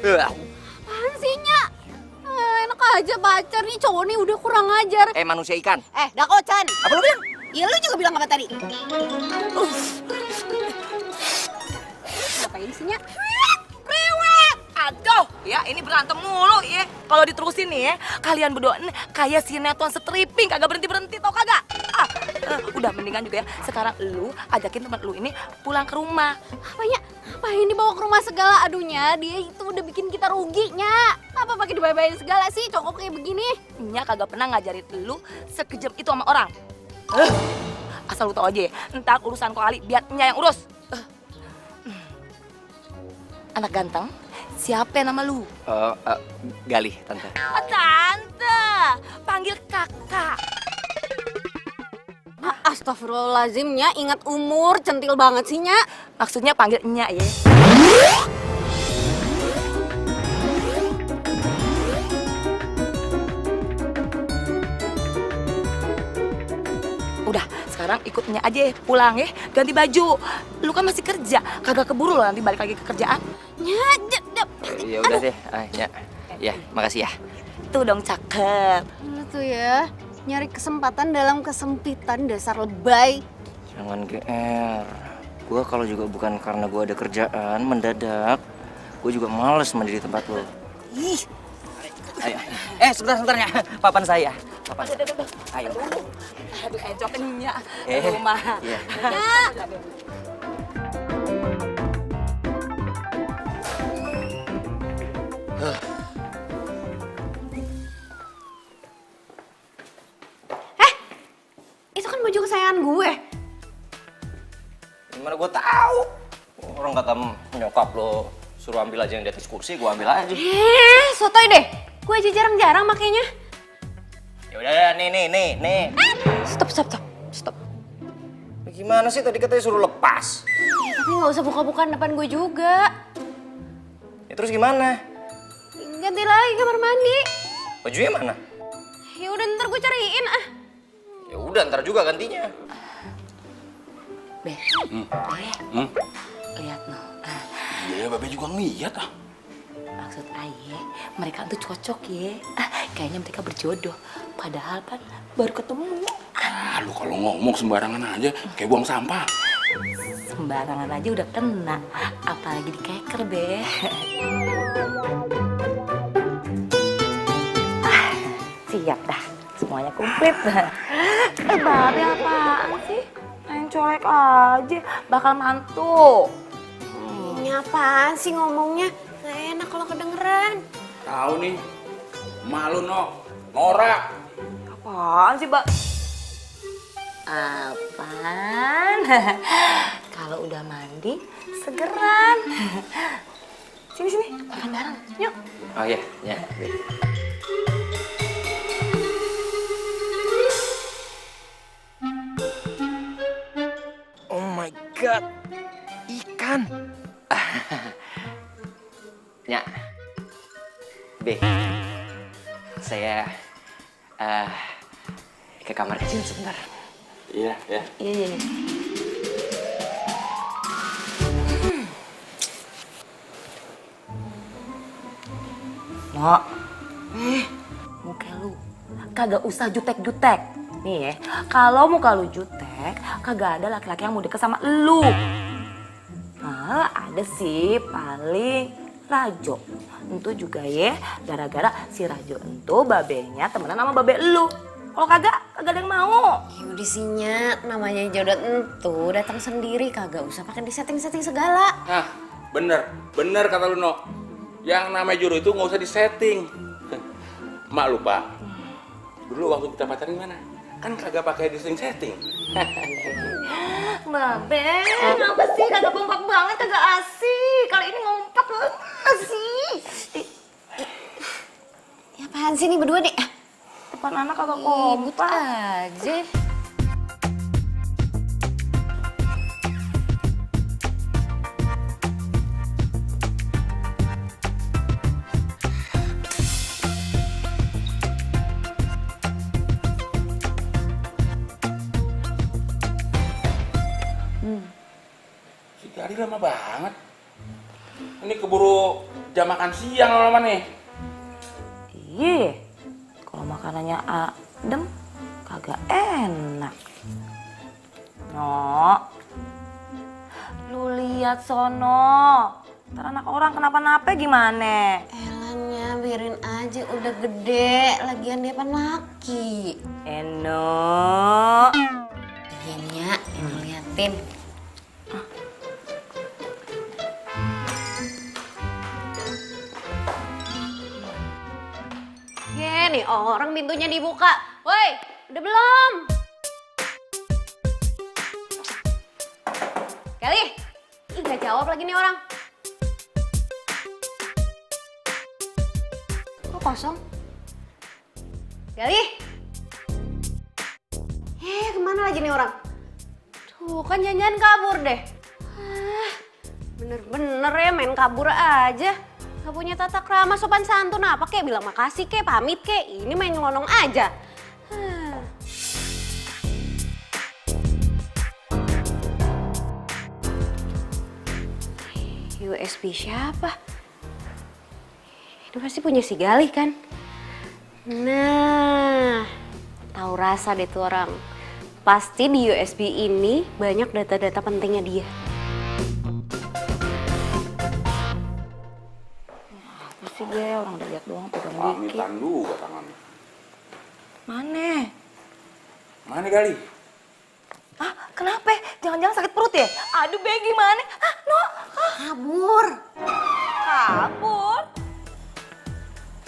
Apaan sih, Nya? Enak aja pacar nih, cowok nih udah kurang ajar. Manusia ikan. Dakocan. Apa lu bilang? Iya, lu juga bilang apa tadi? Ngapain sih, Nya? Rewet! Aduh, ya ini berantem mulu ya. Kalau diterusin nih ya, kalian berdua nih kayak sinetron stripping, kagak berhenti-berhenti tau kagak? Udah mendingan juga ya, sekarang lu ajakin teman lu ini pulang ke rumah. Apanya? Ngapain dibawa ke rumah segala? Aduhnya, dia itu udah bikin kita rugi, Nya. Apa pakai dibayar-bayarin segala sih, cowok kayak begini? Nya kagak pernah ngajarin lu sekejam itu sama orang. Asal lu tau aja ya, ntar urusan kok Ali biar Nya yang urus. Anak ganteng, siapa nama lu? Galih, tante. Tante, panggil kakak. Astagfirullahaladzim, Nya. Ingat umur, centil banget sih, Nya. Maksudnya panggil Nya ya. Udah, sekarang ikut Nya aja ya, pulang ya. Ganti baju. Lu kan masih kerja, kagak keburu loh nanti balik lagi ke kerjaan. Nya, Ya udah deh, Nya. Ya, makasih ya. Tuh dong cakep. lu tuh ya, nyari kesempatan dalam kesempitan, dasar lebay. Jangan GR. Gua kalau juga bukan karena gua ada kerjaan mendadak, gua juga males mandi di tempat lo. Ih, Ayo. Sebentar-sebentarnya. Papan saya. Papan. Ayo. Aduh, encoknya Nya. Eh, Rumah. iya. Nya. Itu kan baju kesayangan gue. Gimana gua tahu? Orang kata nyokap lo suruh ambil aja yang di atas kursi, gua ambil aja. Sotoy deh. Gue aja jarang-jarang makainya. Ya udah, nih. Stop. Gimana sih tadi katanya suruh lepas? Ya, tapi nggak usah buka-bukaan depan gue juga. Ya terus gimana? Ganti lagi kamar mandi. Bajunya mana? Ya udah ntar gue cariin ah. Ya udah, ntar juga gantinya. Be, lihat no. Iya, Babe juga ngeliat ah. Maksud Aye, mereka tuh cocok ya. Kayaknya mereka berjodoh. Padahal kan baru ketemu. Lu kalau ngomong sembarangan aja, kayak buang sampah. Sembarangan aja udah kena. Apalagi di keker, Be. Siap dah. Semuanya komplit. Babe apaan sih? Main colek aja. Bakal mantu. Ini apaan sih ngomongnya? Gak enak kalau kedengeran. Tahu nih, malu no, norak. Apaan sih, Mbak? Apaan? Kalau udah mandi, segeran. Sini, makan bareng. Yuk. Oh iya, ya. Oh my god, ikan. Nya, B, saya ke kamar kecil sebentar. Iya, ya. Iya. Mak, muka lu kagak usah jutek-jutek. Nih ya, kalau muka lu jutek, kagak ada laki-laki yang mau deket sama lu. Nah, ada sih paling Rajo. Itu juga ya, gara-gara si Rajo itu babenya temenan sama babe lu. Kalau kagak ada yang mau. Ya udah sihnya, namanya jodoh entu datang sendiri, kagak usah pakai disetting-setting segala. Nah, bener kata lu no. Yang namanya jodoh itu nggak usah disetting. Mak lupa. Dulu waktu kita pacaran gimana? Kan kagak pakai disetting-setting. Babe, kenapa sih kagak kompak banget, kagak asik. Kali ini ngompak asik. Ya apaan sih nih berdua deh? Depan anak kagak Ribut kompak. aja. Si Gari lama banget. Ini keburu jam makan siang lama nih. Iya, kalau makanannya adem kagak enak. No, lu lihat sono, ntar anak orang kenapa-napa gimana? Elanya biarin aja, udah gede, lagian dia pan laki. Eno. Iya, Eno liatin. Nih orang pintunya dibuka. Woi, udah belum? Kali, ih gak jawab lagi nih orang. Kok kosong? Kali. Kemana lagi nih orang? Tuh kan jangan kabur deh. Bener-bener ya main kabur aja. Gak punya tata krama sopan santun apa kek, bilang makasih kek, pamit kek. Ini main nyelonong aja. USB siapa? Ini pasti punya si Galih kan? Nah, tahu rasa deh tuh orang. Pasti di USB ini banyak data-data pentingnya dia. Sih gue orang udah lihat doang pegang dikit. Pamitan juga tangannya. Mana kali? Ah, kenapa? Jangan-jangan sakit perut ya? Aduh, Be, gimana? Ah, no. Kabur. Kabur?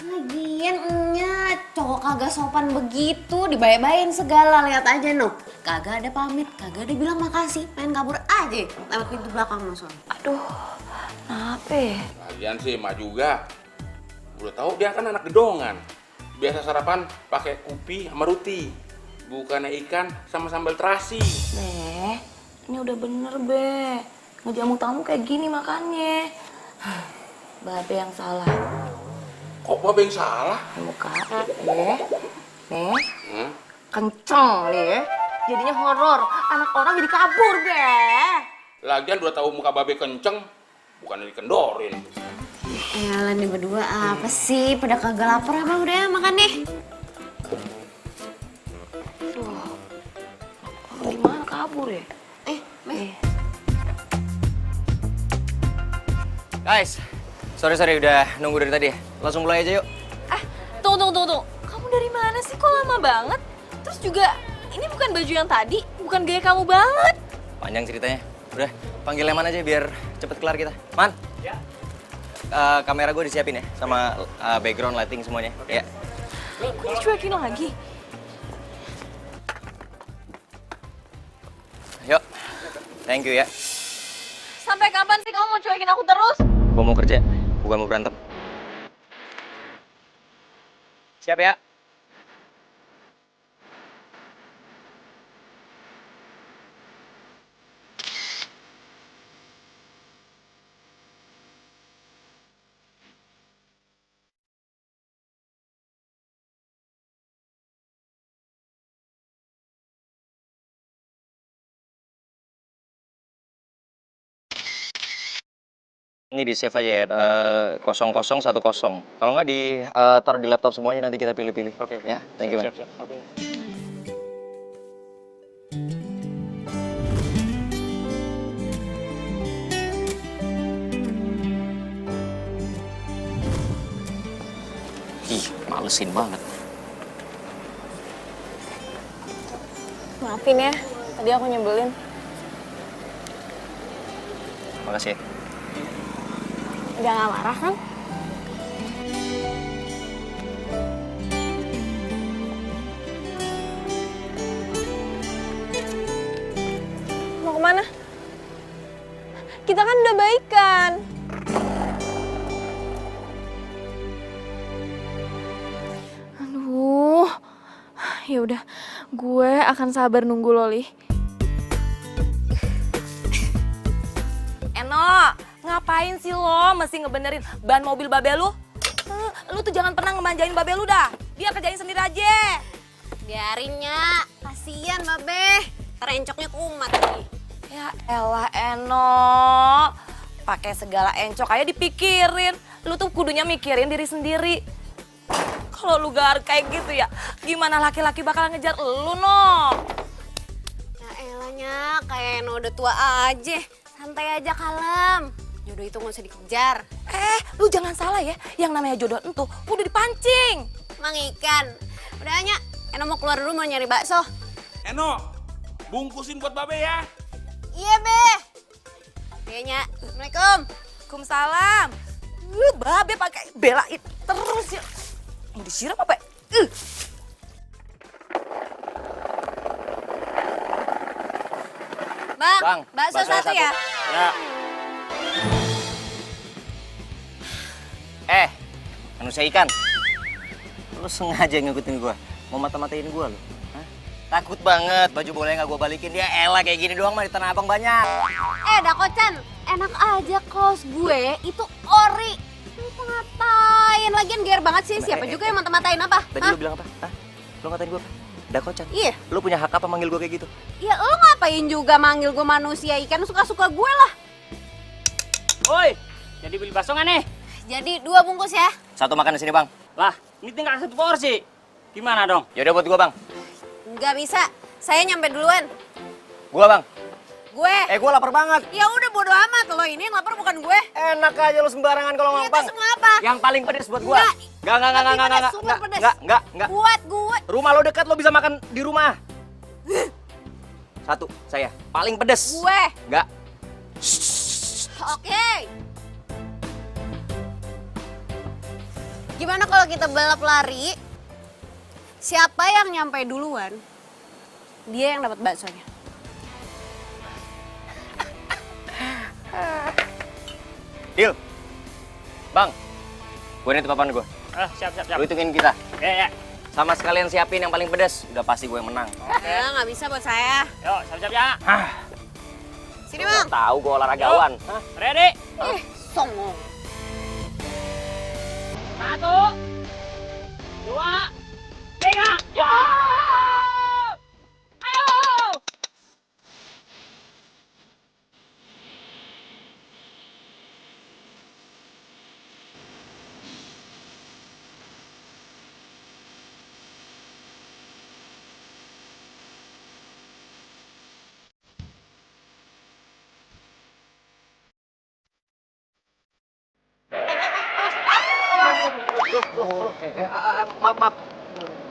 Lagian enyak, cowok kagak sopan begitu, dibayar-bayarin segala, lihat aja no. Kagak ada pamit, kagak ada bilang makasih, main kabur aja lewat pintu belakang soalnya. Aduh, kenapa ya? Lagian sih emak juga. Udah tahu dia kan anak gedongan. Biasa sarapan pakai kopi sama roti. Bukannya ikan sama sambal terasi. Be, ini udah bener, Be. Ngejamu tamu kayak gini makannya. Babe yang salah. Kok babe yang salah? Muka, Be. Nih, kenceng nih ya. Jadinya horor. Anak orang jadi kabur, Be. Lagian udah tahu muka babe kenceng, bukannya dikendorin. Elah nih berdua apa sih? Pada kagak lapar apa udah makan nih? Gimana kabur ya? Guys, sorry udah nunggu dari tadi ya. Langsung mulai aja yuk. Tunggu. Kamu dari mana sih? Kok lama banget? Terus juga, ini bukan baju yang tadi, bukan gaya kamu banget. Panjang ceritanya. Udah, panggil Leman aja biar cepet kelar kita. Man. Ya. Kamera gue disiapin ya, sama background lighting semuanya. Ya. Kok dicuekin lagi? Yuk. Thank you ya. Sampai kapan sih kamu mau cuekin aku terus? Gue mau kerja, bukan mau berantem. Siap ya? Ini di save aja ya, 0010. Kalau nggak taruh di laptop semuanya, nanti kita pilih-pilih. Oke. Ya, thank you, man. Ih, malesin banget. Maafin ya, tadi aku nyebelin. Makasih ya. Udah gak marah kan? Mau kemana? Kita kan udah baikan. Aduh, ya udah, gue akan sabar nunggu Loli. Eno, ngapain sih lo mesti ngebenerin ban mobil babe lu? Lu tuh jangan pernah ngemanjain babe lu dah. Dia kerjain sendiri aja. Biarinnya, kasian babe. Terencoknya kumat nih. Ya elah Eno, pakai segala encok aja dipikirin. lu tuh kudunya mikirin diri sendiri. Kalau lu gak kayak gitu ya, gimana laki-laki bakal ngejar lu, no? Ya elahnya, kayak yang udah tua aja. Santai aja, kalem. Jodoh itu gak usah dikejar. Lu jangan salah ya, yang namanya jodoh entuh udah dipancing. Mang ikan. Udah hanya, Eno mau keluar dulu mau nyari bakso. Eno, bungkusin buat Babe ya. Iya, Be. Kayaknya. Assalamualaikum. Waalaikumsalam. Lu babe pakai belain terus ya. Mau disiram apa? Bang, bakso bakso satu ya? Ya. Manusia ikan. Lu sengaja ngikutin gua. Mau mata-matain gua lu. Hah? Takut banget baju boleh nggak gua balikin. Dia elah kayak gini doang mah di Tanah Abang banyak. Dakocan, enak aja kaos gue itu ori. Lu ngatain? Lagian gear banget sih. Siapa juga yang mata-matain apa? Tadi lu bilang apa? Hah? Lu ngatain gua apa? Dakocan. Iya. Lu punya hak apa manggil gua kayak gitu? Ya lu ngapain juga manggil gue manusia ikan, suka-suka gue lah. Woi, jadi beli bakso nggak nih? Jadi 2 bungkus ya. Satu makan di sini, Bang. Lah, ini tinggal 1 porsi. Gimana dong? Yaudah buat gua, Bang. Nggak bisa, saya nyampe duluan. Gua, Bang. Gue. Gua lapar banget. Ya udah bodo amat, lo ini yang lapar bukan gue. Enak aja lu sembarangan kalau ngomong, Itu Bang. semua apa? Yang paling pedes buat gua. Nggak. Enggak. Super pedes. Enggak. Buat gue. Rumah lo dekat, lo bisa makan di rumah. Satu, saya. Paling pedes. Gue. Enggak. Oke. Gimana kalau kita balap lari? Siapa yang nyampe duluan, dia yang dapat baksonya. Deal. Bang, gue nitip papan gue. Siap. Lu hitungin kita. Ya. Sama sekalian siapin yang paling pedes. Udah pasti gue yang menang. Ya nggak bisa buat saya. Yuk, siap ya. Sini bang. Tahu gue olahragawan. Hah? Ready? Songong. 1, 2, 3. Ya! Ayo!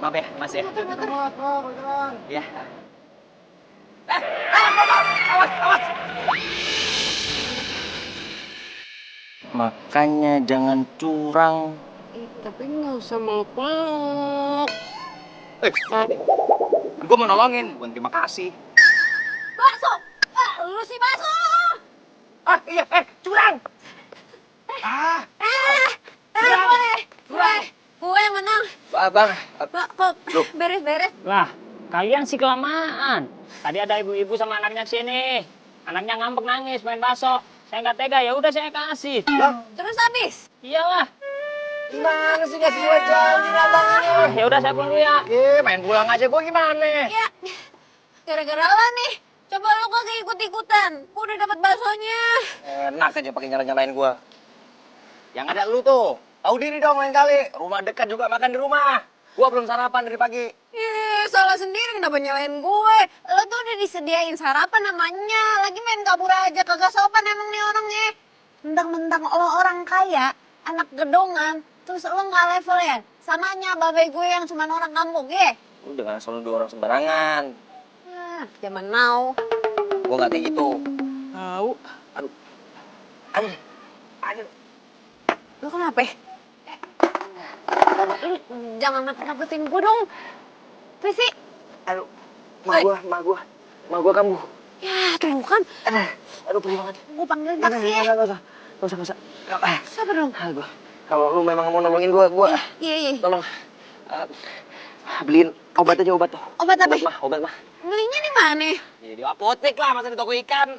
Maaf ya, Mas ya. Ya. Makanya jangan curang. Tapi nggak usah meluk-meluk. Gue mau nolongin, bukan terima kasih. Bakso! Lu sih bakso! Iya, curang! Gue yang menang. Bang, Kok beres-beres? Lah, kalian sih kelamaan. Tadi ada ibu-ibu sama anaknya sini. Anaknya ngambek nangis main bakso. Saya nggak tega, ya udah saya kasih. Terus habis? Iyalah. gimana sih kasih gue janji abangnya? Ya udah saya pulang dulu ya. Main pulang aja gue gimana? Ya, gara-gara lo nih. Coba lo kagak ikut-ikutan. Gue udah dapat baksonya. Enak aja pakai nyalain gue. Yang ada lu tuh. Tahu diri dong lain kali. Rumah dekat juga makan di rumah. Gua belum sarapan dari pagi. Salah sendiri kenapa nyalain gue. Lo tuh udah disediain sarapan namanya. Lagi main kabur aja, kagak sopan emang nih orangnya. Mentang-mentang lo orang kaya, anak gedongan, terus lo nggak level ya? Samanya babe gue yang cuma orang kampung, ya? Lu jangan selalu dua orang sembarangan. Zaman now. Gua nggak kayak gitu. Tahu. Aduh. Lo kenapa? Lu jangan nakut-nakutin gue dong. Apa sih? Aduh. Ma gua kambuh. Ya, tuh kan. Aduh, perih banget. Gue panggil taksi ya. Nggak usah. Sabar dong. Kalau lu memang mau nolongin gua Iya. tolong beliin obat aja, obat tuh. Obat apa? Obat mah. Belinya di mana? Ya di apotek lah, masa di toko ikan.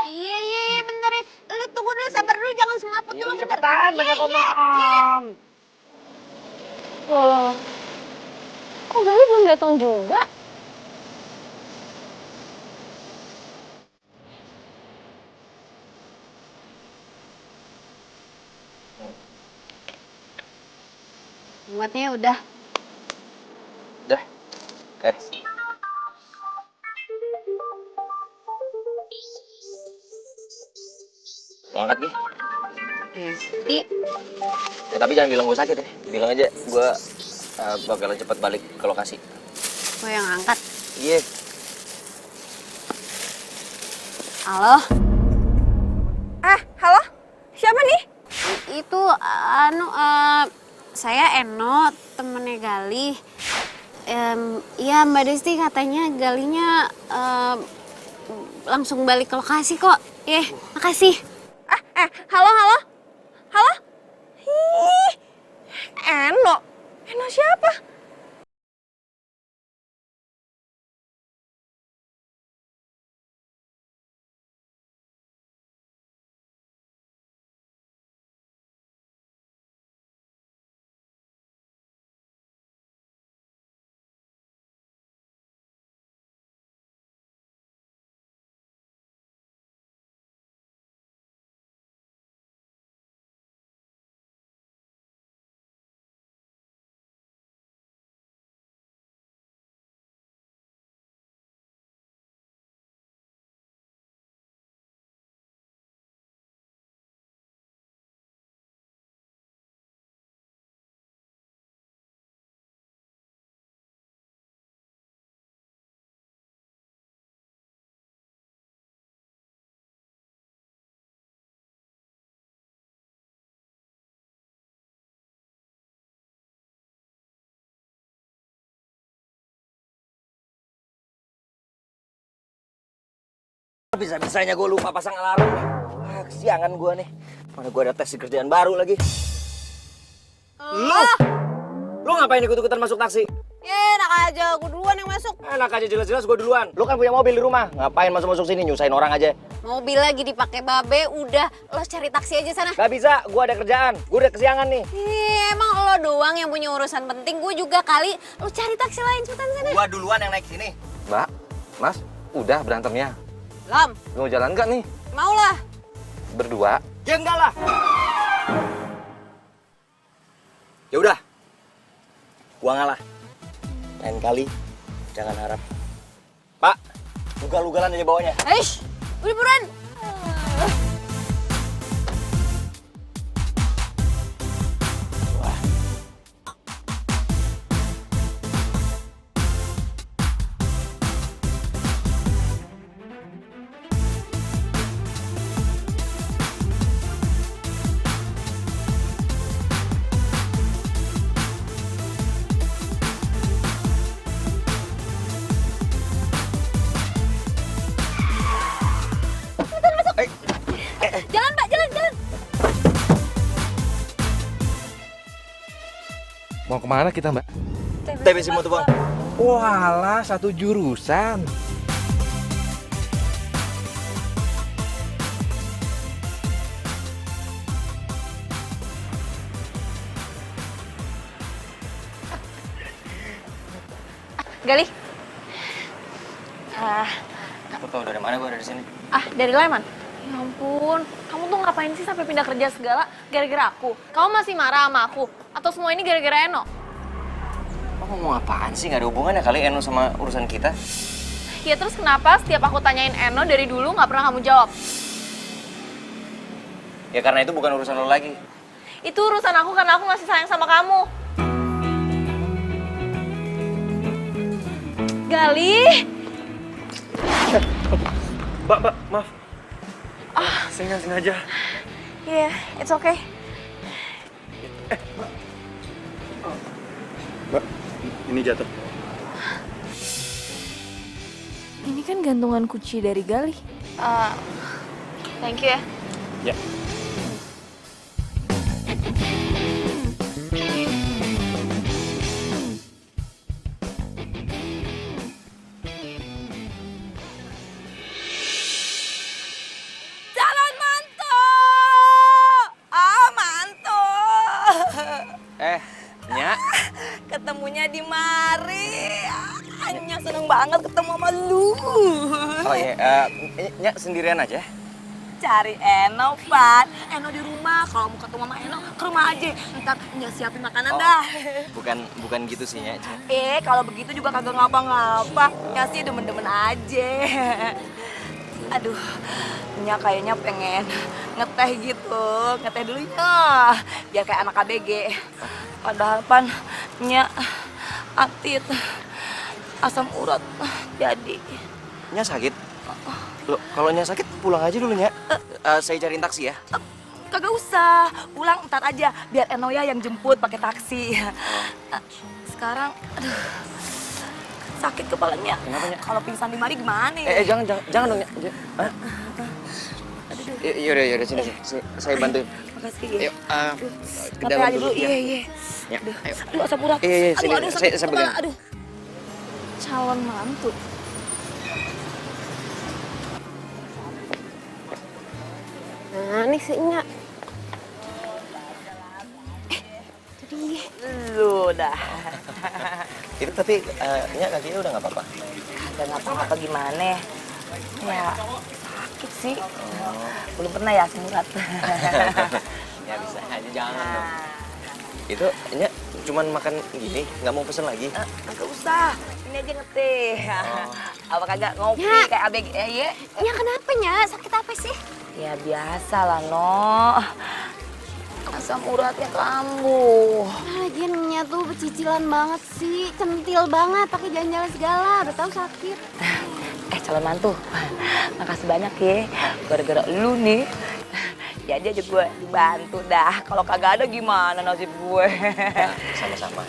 Iya, bentar ya. Lu tunggu dulu, sabar dulu, jangan semaput dulu. Cepetan, banyak omong. Loh, kok Gali belum datang juga? Muatnya udah. Udah. Oke. Mau angkat Gi? Di, Ya, tapi jangan bilang gue sakit ya. Bilang aja gue bakalan cepat balik ke lokasi. gue yang angkat. Iya. Halo? Halo? Siapa nih? Itu, saya Eno, temennya Galih. Iya Mbak Desti katanya Galihnya langsung balik ke lokasi kok. Makasih. Halo? Halo? Ih, Eno? Eno siapa? Bisa-bisanya gue lupa pasang alarm. Kesiangan gue nih. Mana gue ada tes di kerjaan baru lagi. Lu ngapain ikut-ikutan masuk taksi? Enak aja, gue duluan yang masuk. Enak aja jelas-jelas gue duluan. Lu kan punya mobil di rumah. Ngapain masuk-masuk sini nyusahin orang aja? Mobil lagi dipakai Babe, udah lo cari taksi aja sana. Gak bisa, gue ada kerjaan. Gue udah kesiangan nih. Emang lo doang yang punya urusan penting, gue juga kali. Lo cari taksi lain cepetan sana. Gue duluan yang naik sini. Mbak, Mas, udah berantemnya. Lam, Mau jalan nggak nih? mau lah. Berdua? Ya enggak lah. Ya udah. Gua ngalah. Lain kali jangan harap. Pak, ugal-ugalan aja bawanya. Eish, udah buruan. Jalan Mbak, jalan. Mau kemana kita, Mbak? TBC Motor Bang. Walah, satu jurusan. Galih? Lu tau dari mana gua ada di sini? Dari Leman? Ya ampun, kamu tuh ngapain sih sampai pindah kerja segala gara-gara aku? Kamu masih marah sama aku? Atau semua ini gara-gara Eno? Lo ngomong apaan sih? Gak ada hubungannya kali Eno sama urusan kita. Ya terus kenapa setiap aku tanyain Eno dari dulu nggak pernah kamu jawab? Ya karena itu bukan urusan lo lagi. Itu urusan aku karena aku masih sayang sama kamu. Galih! Mbak, maaf. Saya nggak sengaja. Yeah, it's okay. Mbak, ini jatuh. Ini kan gantungan kunci dari Galih. Thank you ya. Ya. Calon mantu! Mantu! Nya. Ketemunya di mari. Anya seneng banget ketemu sama lu. Oh iya, Nya sendirian aja? cari Eno, Pan. Eno di rumah. Kalau mau ketemu sama Eno, ke rumah aja. Ntar Nya siapin makanan dah. Bukan gitu sih, Nya. Kalau begitu juga kagak ngapa-ngapa. Nya sih demen-demen aja. Aduh, Nya kayaknya pengen ngeteh gitu. Ngeteh dulu ya. Biar kayak anak ABG. Padahal Pan, Nya atit. Asam urat jadi. Nya sakit? Loh, kalau Nya sakit pulang aja dulu, Nya. Saya cariin taksi ya. Kagak usah, pulang ntar aja. Biar Enoya yang jemput pakai taksi. Sekarang, aduh, sakit kepalanya. Kenapa, Nya? Kalau pingsan di mari gimana ya? Jangan dong, Nya. Yaudah, sini. Saya bantuin. Makasih ya. Yuk, ke Ngeteh dalam aja dulu, ya. iya. Ya, ayo. Aduh, asam urat. Iya, sini. Aduh, sakit Saya kepala, pegang. aduh. Calon mantu. Nah, nih sih Nya. Lu dah. Itu tapi Nya kakinya udah nggak apa-apa. Kagak ngapa-ngapa gimana. Ya, sakit sih. Belum pernah ya asam urat. Ya bisa aja, jangan dong. Itu Nya cuman makan gini, nggak mau pesen lagi. Kagak usah, ini aja ngeteh. Apa kagak ngopi Ya. kayak ABG ya? Nya kenapa Nya? Sakit apa sih? Ya biasa lah, No. Asam uratnya kambuh. Lagian Nya tuh becicilan banget sih, centil banget, pakai jalan-jalan segala, udah tahu sakit. Calon mantu, makasih banyak ya. Gara-gara lu nih, jadi aja gue dibantu dah. Kalau kagak ada gimana nasib gue? Sama-sama.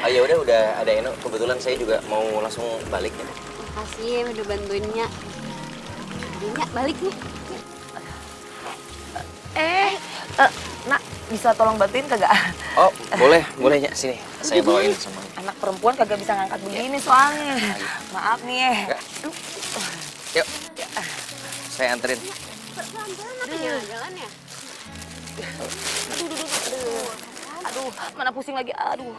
Oh ya udah ada Eno. Kebetulan saya juga mau langsung balik ya. Makasih udah bantuin Nya. Nya balik nih. Nak, bisa tolong bantuin kagak? Oh, boleh Nya. Sini, saya bawain sama. Anak perempuan kagak bisa ngangkat begini soalnya. Maaf nih ya. Yuk, saya anterin. Pelan-pelan apa jalan ya? Aduh, mana pusing lagi. Aduh.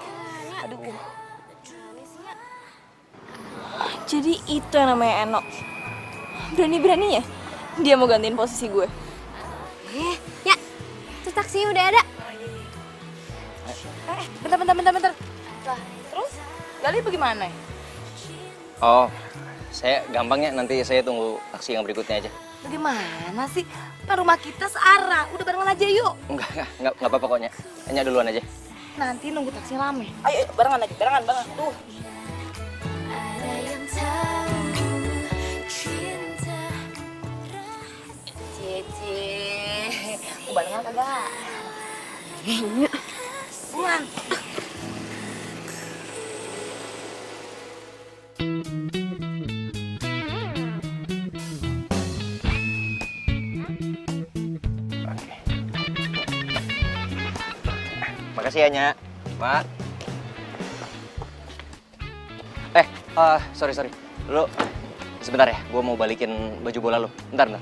Jadi itu yang namanya Eno. Berani-beraninya dia mau gantiin posisi gue. Nya, tuh taksi udah ada. Bentar. Lah, terus Gali bagaimana? Oh, saya gampangnya nanti saya tunggu taksi yang berikutnya aja. Bagaimana sih? Kan rumah kita searah. Udah barengan aja yuk. Enggak apa-apa kok, Nya. Nya duluan aja. Nanti nunggu taksi rame. Ayo, barengan aja, barengan. Tuh. Cici, mau barengan kagak? Buruan. Oke. Makasih ya, Nya. Mak. Sorry. Lu sebentar ya, gua mau balikin baju bola lu. Bentar.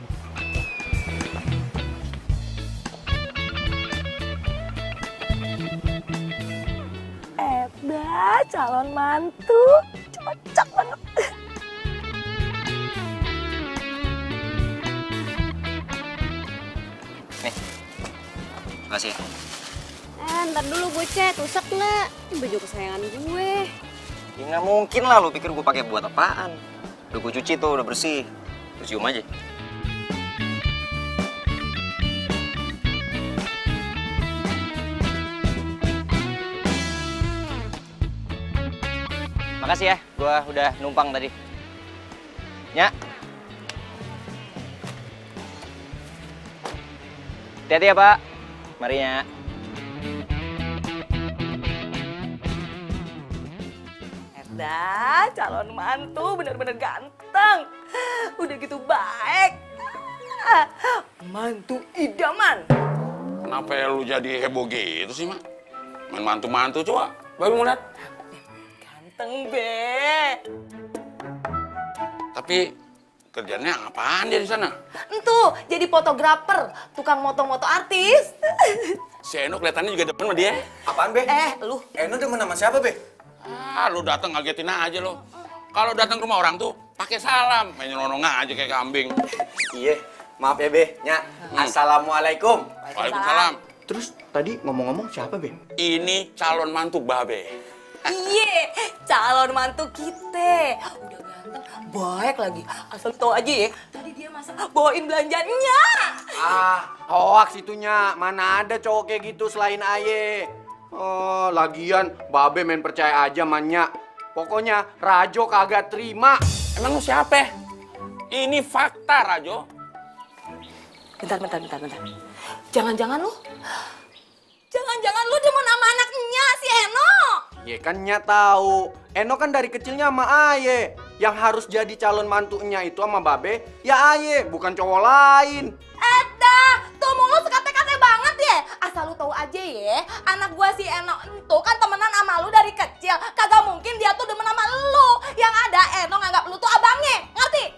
Calon mantu. Cocok banget. Nih. Makasih. Ntar dulu bocet, rusak lah. Ini baju kesayangan gue. Ya nggak mungkin lah, lu pikir gue pakai buat apaan? Udah gue cuci tuh, udah bersih. Terus cium aja. Makasih ya, gue udah numpang tadi. Nya. Hati-hati ya, Pak. Mari, Nya. Calon mantu bener-bener ganteng. Udah gitu baik. Mantu idaman. Kenapa lu jadi heboh gitu sih, Mak? Main mantu-mantu coba. Baru mau lihat. Ganteng, Be. Tapi kerjanya apaan dia di sana? Entuh, jadi fotografer, tukang moto-moto artis. Si Eno kelihatannya juga depan sama dia. Apaan, Be? Lu. Eno demen sama siapa, Be? Lu datang ngagetin aja lo. Kalau datang ke rumah orang tuh pakai salam, main nyelonong aja kayak kambing. Iya, Maaf ya, Be. Nya. Assalamualaikum. Waalaikumsalam. Terus tadi ngomong-ngomong siapa, Be? Ini calon mantu Babe. Iya, calon mantu kita. Udah ganteng, baik lagi. Asal tau aja ya, tadi dia masak bawain belanjanya. Hoaks itunya. Mana ada cowok kayak gitu selain Aye. Oh, lagian Babe main percaya aja mannya. Pokoknya Rajo kagak terima. Emang lu siapa? Ini fakta, Rajo. Bentar. Jangan-jangan lu demen sama anaknya si Eno. Ya kan Nya tahu. Eno kan dari kecilnya sama Aye. Yang harus jadi calon mantunya itu sama Babe, ya Aye, bukan cowok lain. Tuh mulut sekate-kate banget ya. Asal lu tahu aja ya, anak gua si Eno itu kan temenan sama lu dari kecil. Kagak mungkin dia tuh demen sama lu. Yang ada Eno nganggap lu tuh abangnya, ngerti?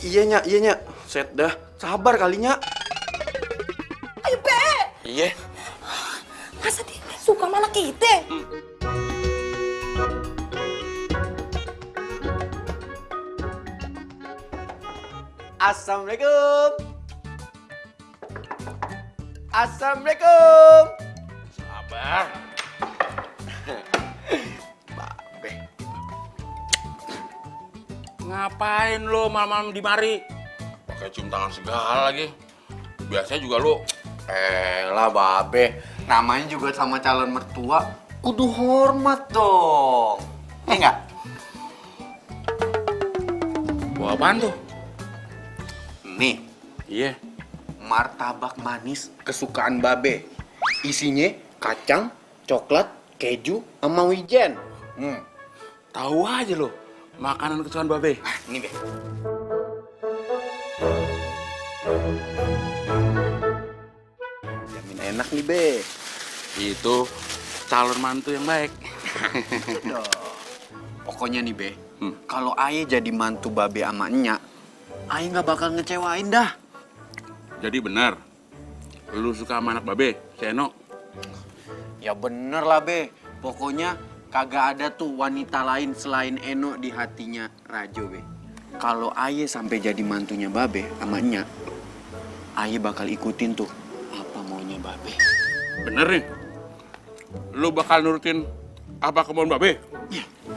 Iya Nya. Set dah. Sabar kalinya. Ayo Be, Iya. masa dia suka sama anak kita? Assalamualaikum. Assalamualaikum. Sabar. Babe. Ngapain lo malam-malam di mari? Pakai cium tangan segala lagi. Biasanya juga lo. Lah Babe, namanya juga sama calon mertua, kudu hormat dong. Enggak? Bawa apaan tuh? Nih, Iya. martabak manis kesukaan Babe. Isinya kacang, coklat, keju, sama wijen. Tahu aja lo. Makanan kesukaan Babe. Ini Be. Jamin enak nih Be. Itu calon mantu yang baik. Pokoknya nih Be, kalau Aye jadi mantu Babe sama Enya, Aye nggak bakal ngecewain dah. Jadi benar. Lu suka sama anak Babe, si Eno? Ya bener lah Be, pokoknya kagak ada tuh wanita lain selain Eno di hatinya Rajo Be. Kalau Aye sampai jadi mantunya Babe sama Enya, Aye bakal ikutin tuh apa maunya Babe. Bener nih. Lu bakal nurutin apa kemauan Babe?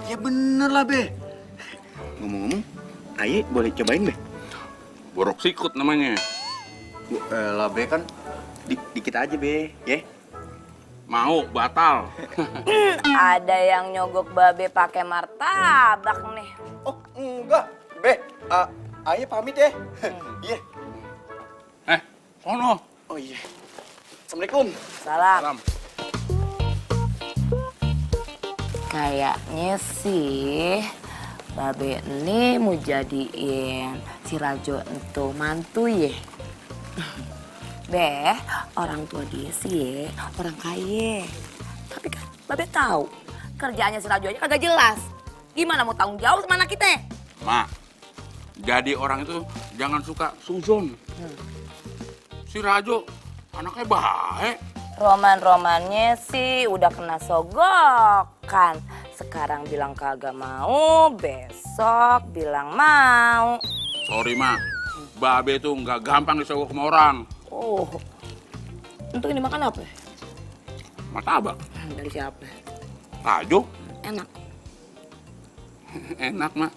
Ya bener lah Be. Ngomong-ngomong, Aye boleh cobain Be? Borok sikut namanya. Lah Be kan dikit aja Be, ya? Mau, batal. Ada yang nyogok Babe pakai martabak nih. Oh enggak, Be. Aye pamit ya. Iya. Sono. Oh iya. Assalamualaikum. Salam. Salam. Kayaknya sih Babe ini mau jadiin si Rajo itu mantu ya. Be, orang tua dia sih orang kaya. Tapi kan Babe tahu kerjaannya si Rajo aja kagak jelas. Gimana mau tanggung jawab sama anak kita? Mak, jadi orang itu jangan suka suzon. Si Rajo anaknya baik. Roman-romannya sih udah kena sogokan. Sekarang bilang kagak mau, besok bilang mau. Sorry, Mak. Babe tuh nggak gampang disogok sama orang. Oh, untuk ini makan apa? Martabak. Dari siapa? Rajo. Enak. Enak, Mak.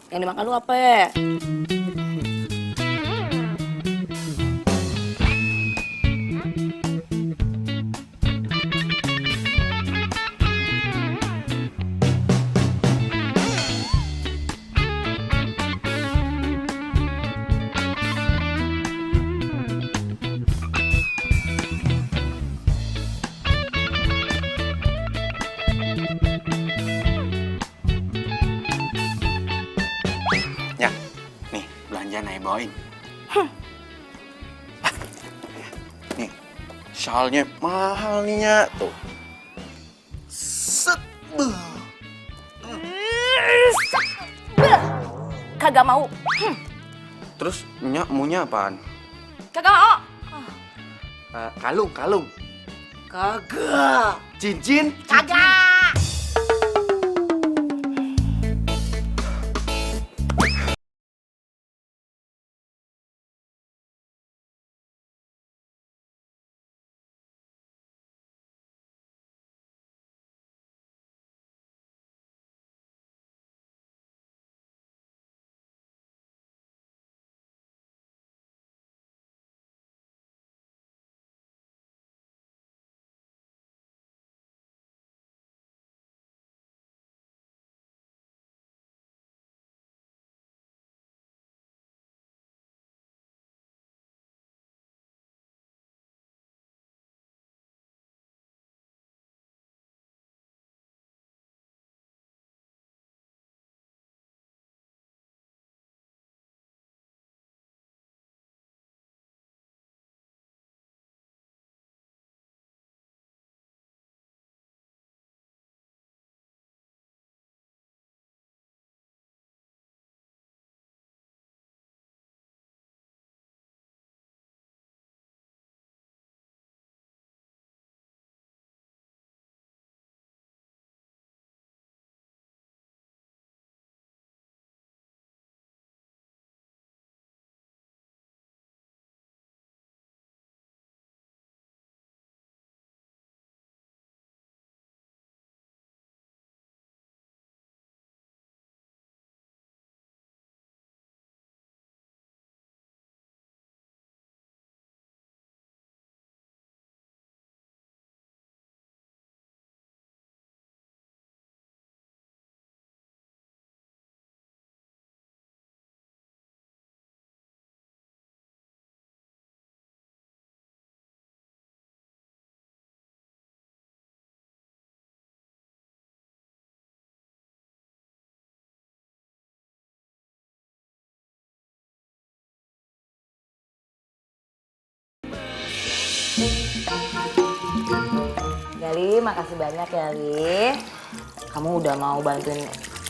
Yang dimakan lu apa ya? Ya, nih belanjaan Aye bawain. Nih, shalnya mahal nih Nya. Tuh. Set. Kagak mau. Terus Nya maunya apaan? Kagak mau. Kalung. Kagak. Cincin. Kagak. Gali, makasih banyak ya, Li. Kamu udah mau bantuin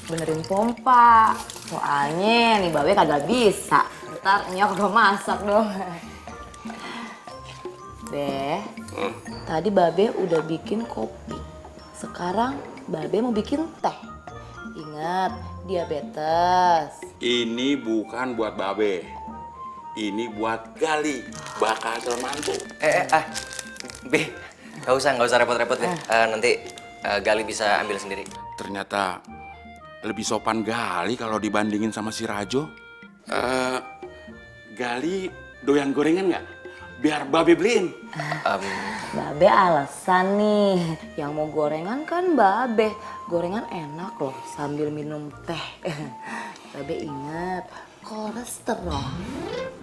benerin pompa. Soalnya nih Babe kagak bisa. Ntar nyok kagak masak dong. Be, tadi Babe udah bikin kopi. Sekarang Babe mau bikin teh. Ingat, diabetes. Ini bukan buat Babe. Ini buat Gali, bakal calon mantu. Be, nggak usah repot-repot deh. Nanti Gali bisa ambil sendiri. Ternyata lebih sopan Gali kalau dibandingin sama si Rajo. Gali doyan gorengan nggak? Biar Babe beliin. Babe alasan nih, yang mau gorengan kan Babe. Gorengan enak loh sambil minum teh. Babe ingat, kolesterol.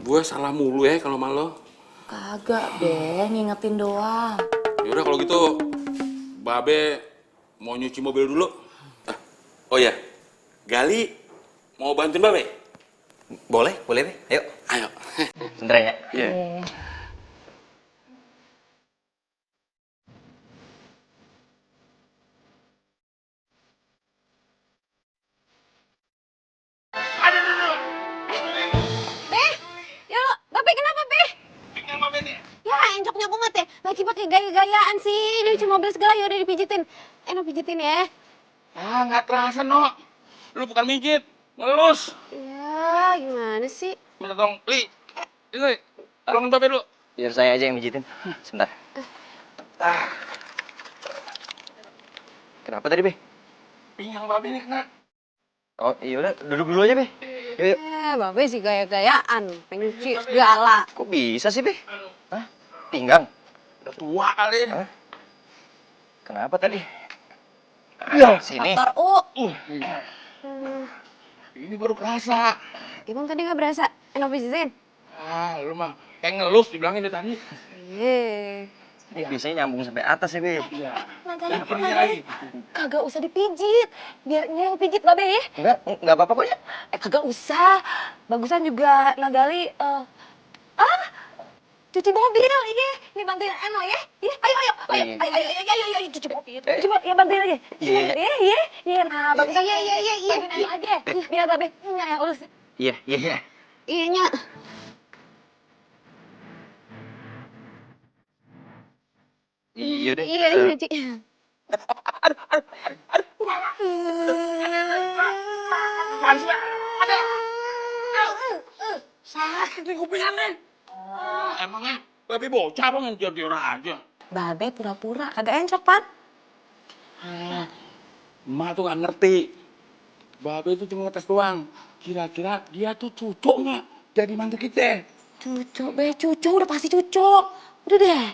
Gue salah mulu ya kalau malu. Kagak, Be, ngingetin doang. Yaudah kalau gitu, Babe mau nyuci mobil dulu. Oh ya, Gali mau bantuin Babe? Boleh, Be. Ayo. Ayo. Sebentar ya. Iya. Ya lo, Babe kenapa, Be? Ya, encoknya banget ya. Lagi pakai gaya-gayaan sih. Dia cuma mobil segala, ya udah dipijitin. No, pijitin ya. Ah, nggak terasa, no. Lu bukan mijit, ngelus. Ya, gimana sih? Minta tolong, Li. Ini, tolongin Babe dulu. Biar saya aja yang mijitin. Sebentar. Kenapa tadi, Be? Pinggang Babe nih kena. Oh, iya udah, duduk dulu aja, Be. Yuk. Babe sih gaya-gayaan. Pengen cuci segala. Kok bisa sih, Be? Hah? Pinggang? Udah tua kali. Hah? Kenapa tadi? Ya, sini. Ini baru kerasa. Emang tadi nggak berasa? Enak pijitin? Ah, lu mah kayak ngelus dibilangin dari tadi. Biasanya nyambung sampai atas ya, Be. Iya. Nagali, lagi. Kagak usah dipijit. Biar yang pijit Babe ya. Enggak apa-apa kok ya. Kagak usah. Bagusan juga Nagali, cuci mobil, iya. Ini bantuin Eno ya. Iya, ayo, cuci mobil. Coba ya bantuin aja. Iya. Nah, bagusan. Iya. Bantuin Eno aja. Biar Babe yang urus. Iya. Iya, Nya. Iya deh. Iya, cuci. Sakit nih kupingannya. Emangnya Babe bocah apa ngejar-ngejar aja? Babe pura-pura kagak encok, Pan. Emak tuh nggak ngerti. Babe itu cuma ngetes doang. Kira-kira dia tuh cocok nggak jadi mantu kita? Cucu, Be, cucu udah pasti cucu. Udah deh.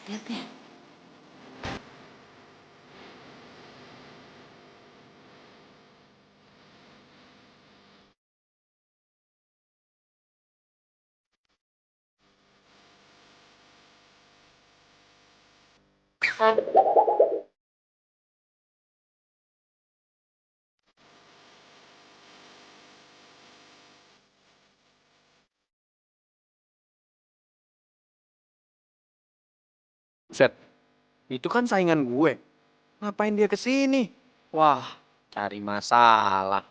Lihat deh. Set, itu kan saingan gue. Ngapain dia kesini? Wah, cari masalah.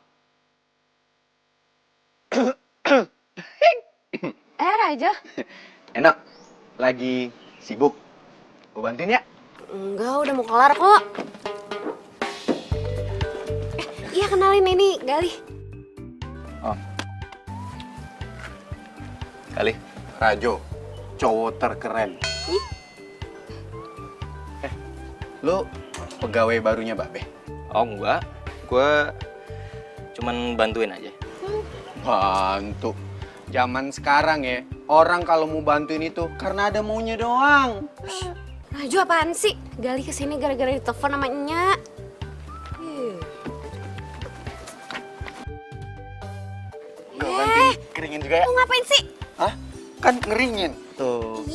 Raja. Enak, lagi sibuk. Gue bantuin ya? Enggak, udah mau kelar kok. Iya, kenalin ini Gali. Kali. Rajo, cowok terkeren. Lu pegawai barunya Babe? Oh enggak, gue cuman bantuin aja. Bantu. Zaman sekarang ya, orang kalau mau bantuin itu karena ada maunya doang. Raju apaan sih? Gali kesini gara-gara ditelepon sama Nya. Gue bantuin keringin juga ya? Mau ngapain sih? Hah? Kan ngeringin. Tuh.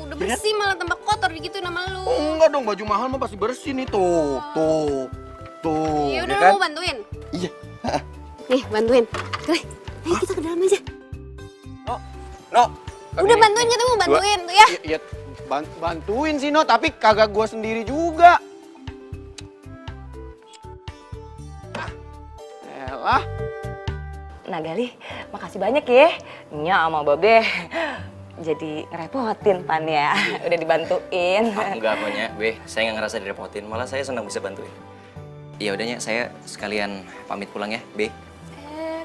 Udah bersih malah tambah kotor gitu nama lu. Oh, enggak dong, baju mahal mah pasti bersih nih. Tuh. Ya udah, ya kan? lu mau bantuin? Iya. Nih, bantuin. Gali, ayo kita ke dalam aja. No, Udah bantuin gitu, bantuin tuh ya. Ya, bantuin sih, No, tapi kagak gua sendiri juga. Elah. Nah Gali, makasih banyak ya. Nya sama Babe jadi ngerepotin Pan ya. Udah dibantuin. Enggak kok, Nya. Be, saya nggak ngerasa direpotin. Malah saya senang bisa bantuin. Iya udah, Nya. Saya sekalian pamit pulang ya, Be.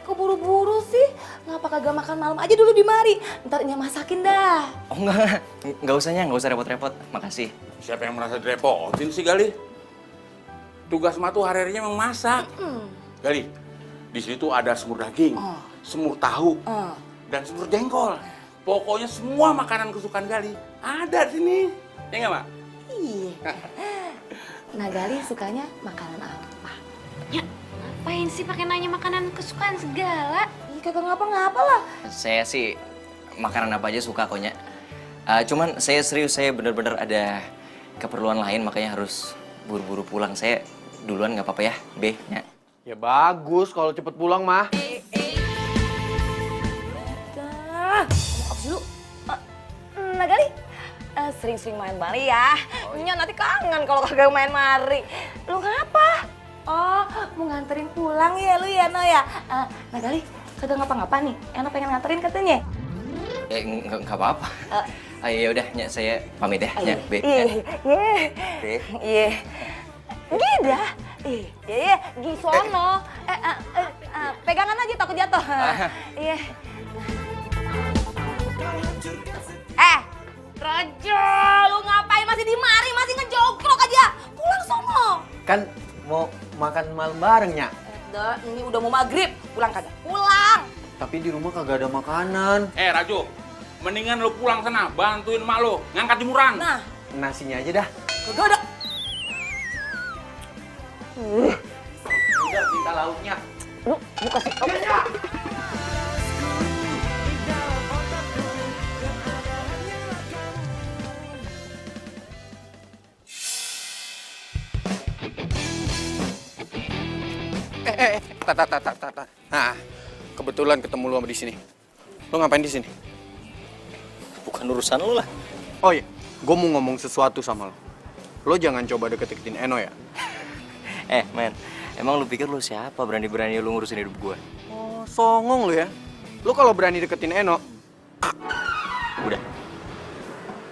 Kok buru-buru sih? Ngapa kagak makan malam aja dulu di mari? Ntar Nya masakin dah. Oh enggak. Nggak usah, Nya. Nggak usah repot-repot. Makasih. Siapa yang merasa direpotin sih, Gali? Tugas mah tuh hari-harinya memang masak. Gali, di sini tuh ada semur daging, semur tahu, dan semur jengkol. Pokoknya semua makanan kesukaan Gali ada di sini. Ya nggak, Mak? Iya. Nah Gali sukanya makanan apa? Ya, ngapain sih pakai nanya makanan kesukaan segala? Ih kagak ngapa-ngapa lah. Saya sih makanan apa aja suka kok, Nya. Cuman saya serius, saya bener-bener ada keperluan lain makanya harus buru-buru pulang. Saya duluan nggak apa-apa ya, Be, Nya. Ya bagus kalau cepet pulang mah. Dah, apa sih lu? Nah Gali, sering-sering main mari ya. Nya nanti kangen kalau kagak main mari. Lu ngapa? Oh, mau nganterin pulang ya lu ya, No ya? Nah Gali, kagak ngapa-ngapa nih. Eno pengen nganterin katanya. Nggak apa-apa. Ya udah, Nya, saya pamit ya, Nya, Be. Be. Iya. Gida. Iya, Gisono. Pegangan aja takut jatuh. Iya. Raja, lu ngapain masih di mari? Masih ngejogrok aja. Pulang sono. Kan mau makan malam bareng, Nya. Ini udah mau maghrib. Pulang kagak? Pulang. Tapi di rumah kagak ada makanan. Rajo, mendingan lu pulang sana, bantuin emak lu ngangkat jemuran. Nah, Nasinya aja dah. kagak ada. Udah, minta lauknya. Lu kasih. Tak. Nah, kebetulan ketemu lu di sini. Lu ngapain di sini? Bukan urusan lu lah. Oh iya, gue mau ngomong sesuatu sama lo. Lo jangan coba deket-deketin Eno ya. Men, emang lu pikir lu siapa berani-berani lu ngurusin hidup gua? Oh, songong lo ya. Lo kalau berani deketin Eno,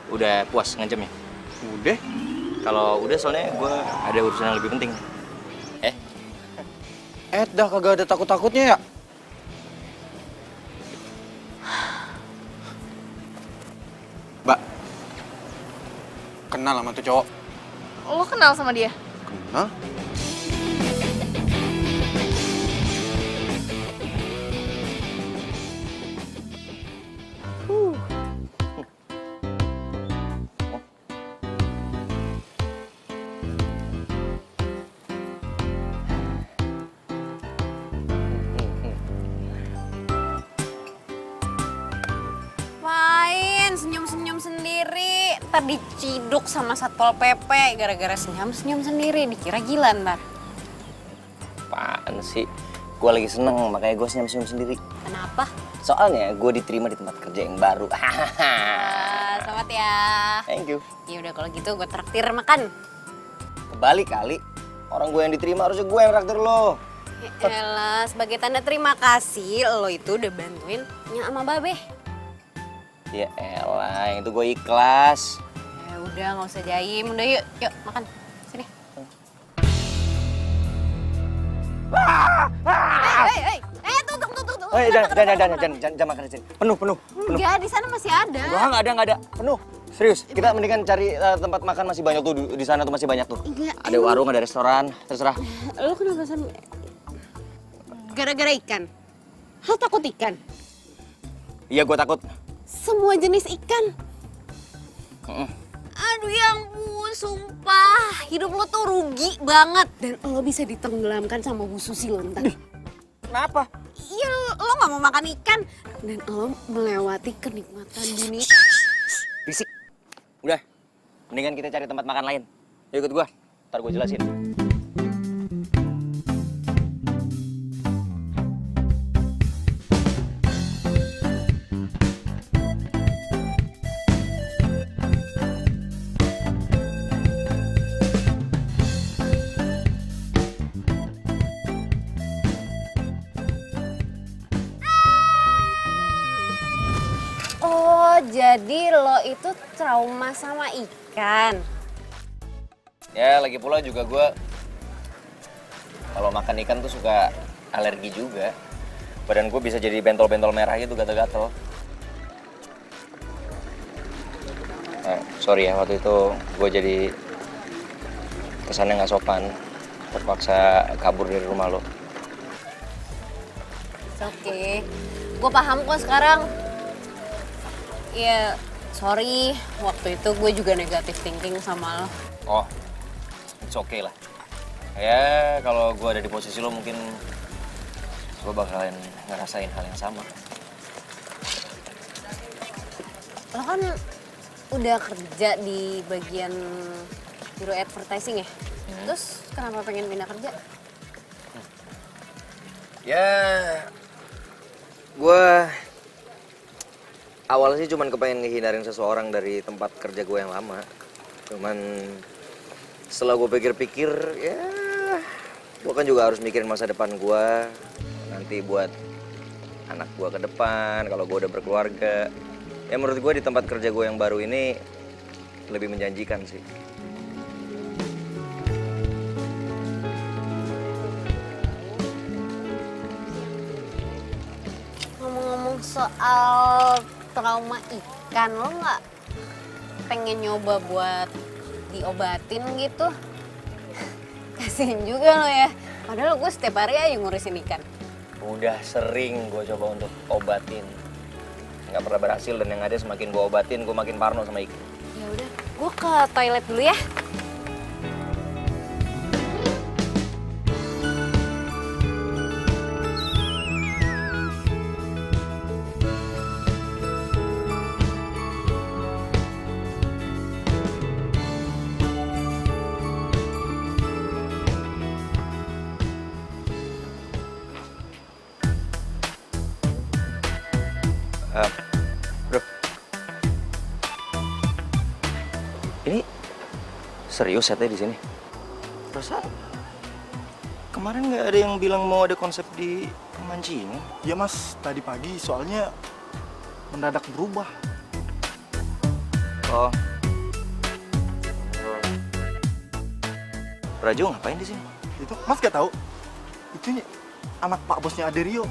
Udah puas ngancamnya? udah. Kalau udah soalnya gua ada urusan yang lebih penting. Dah kagak ada takut-takutnya ya. Mbak, kenal sama tuh cowok? Lo kenal sama dia? Kenal? Main senyum-senyum sendiri, ntar diciduk sama Satpol PP gara-gara senyum-senyum sendiri, dikira gila ntar. Apaan sih? Gua lagi seneng, makanya gua senyum-senyum sendiri. Kenapa? Soalnya gua diterima di tempat kerja yang baru. Selamat ya. Thank you. Ya udah kalau gitu gue traktir makan. Kebalik kali. Orang gue yang diterima harusnya gue yang traktir lo. Ya elah, sebagai tanda terima kasih lo itu udah bantuin Nya sama Babe. Ya elah, yang itu gue ikhlas. Ya udah nggak usah jaim, udah yuk makan. Sini. Tunggu. Jangan makan di sini. Penuh. Enggak, di sana masih ada. Enggak ada. Penuh. Serius, kita mendingan cari tempat makan masih banyak tuh di sana tuh masih banyak tuh. Enggak, Ada warung, ada restoran, terserah. Lo kenapa sama... Gara-gara ikan? Lo takut ikan? Iya, gue takut. Semua jenis ikan? Aduh ya ampun, sumpah. Hidup lo tuh rugi banget. Dan lo bisa ditenggelamkan sama Bu Susi lo ntar. Kenapa? Iya, lo gak mau makan ikan. Dan lo melewati kenikmatan dunia. Bisik. Udah, mendingan kita cari tempat makan lain. Yuk ikut gua, ntar gua jelasin. Jadi lo itu trauma sama ikan? Ya lagi pula juga gue kalau makan ikan tuh suka alergi juga. Badan gue bisa jadi bentol-bentol merah gitu, gatel-gatel. Sorry ya, waktu itu gue jadi kesannya nggak sopan, terpaksa kabur dari rumah lo. Oke, gue paham kok sekarang. Ya, sorry, waktu itu gue juga negatif thinking sama lo. Oh, it's okay lah. Ya kalau gue ada di posisi lo mungkin gue bakalan ngerasain hal yang sama. Lo kan udah kerja di bagian biro advertising ya? Terus kenapa pengen pindah kerja? Ya, gue awalnya sih cuman kepengen ngehindarin seseorang dari tempat kerja gue yang lama. Cuman setelah gue pikir-pikir, ya gue kan juga harus mikirin masa depan gue. Nanti buat anak gue ke depan, kalau gue udah berkeluarga. Ya menurut gue di tempat kerja gue yang baru ini lebih menjanjikan sih. Ngomong-ngomong soal trauma ikan, lo nggak pengen nyoba buat diobatin gitu? Kasihin juga lo ya, padahal gue setiap hari aja ngurusin ikan. Udah sering gue coba untuk obatin, nggak pernah berhasil, dan yang ada semakin gue obatin gue makin parno sama ikan. Ya udah, gue ke toilet dulu ya. Bro, ini serius setnya di sini? Perasaan kemarin nggak ada yang bilang mau ada konsep di pemancingan. Iya mas, tadi pagi soalnya mendadak berubah. Oh, Rajo ngapain di sini? Itu mas gak tahu? Itu anak pak bosnya Aderio.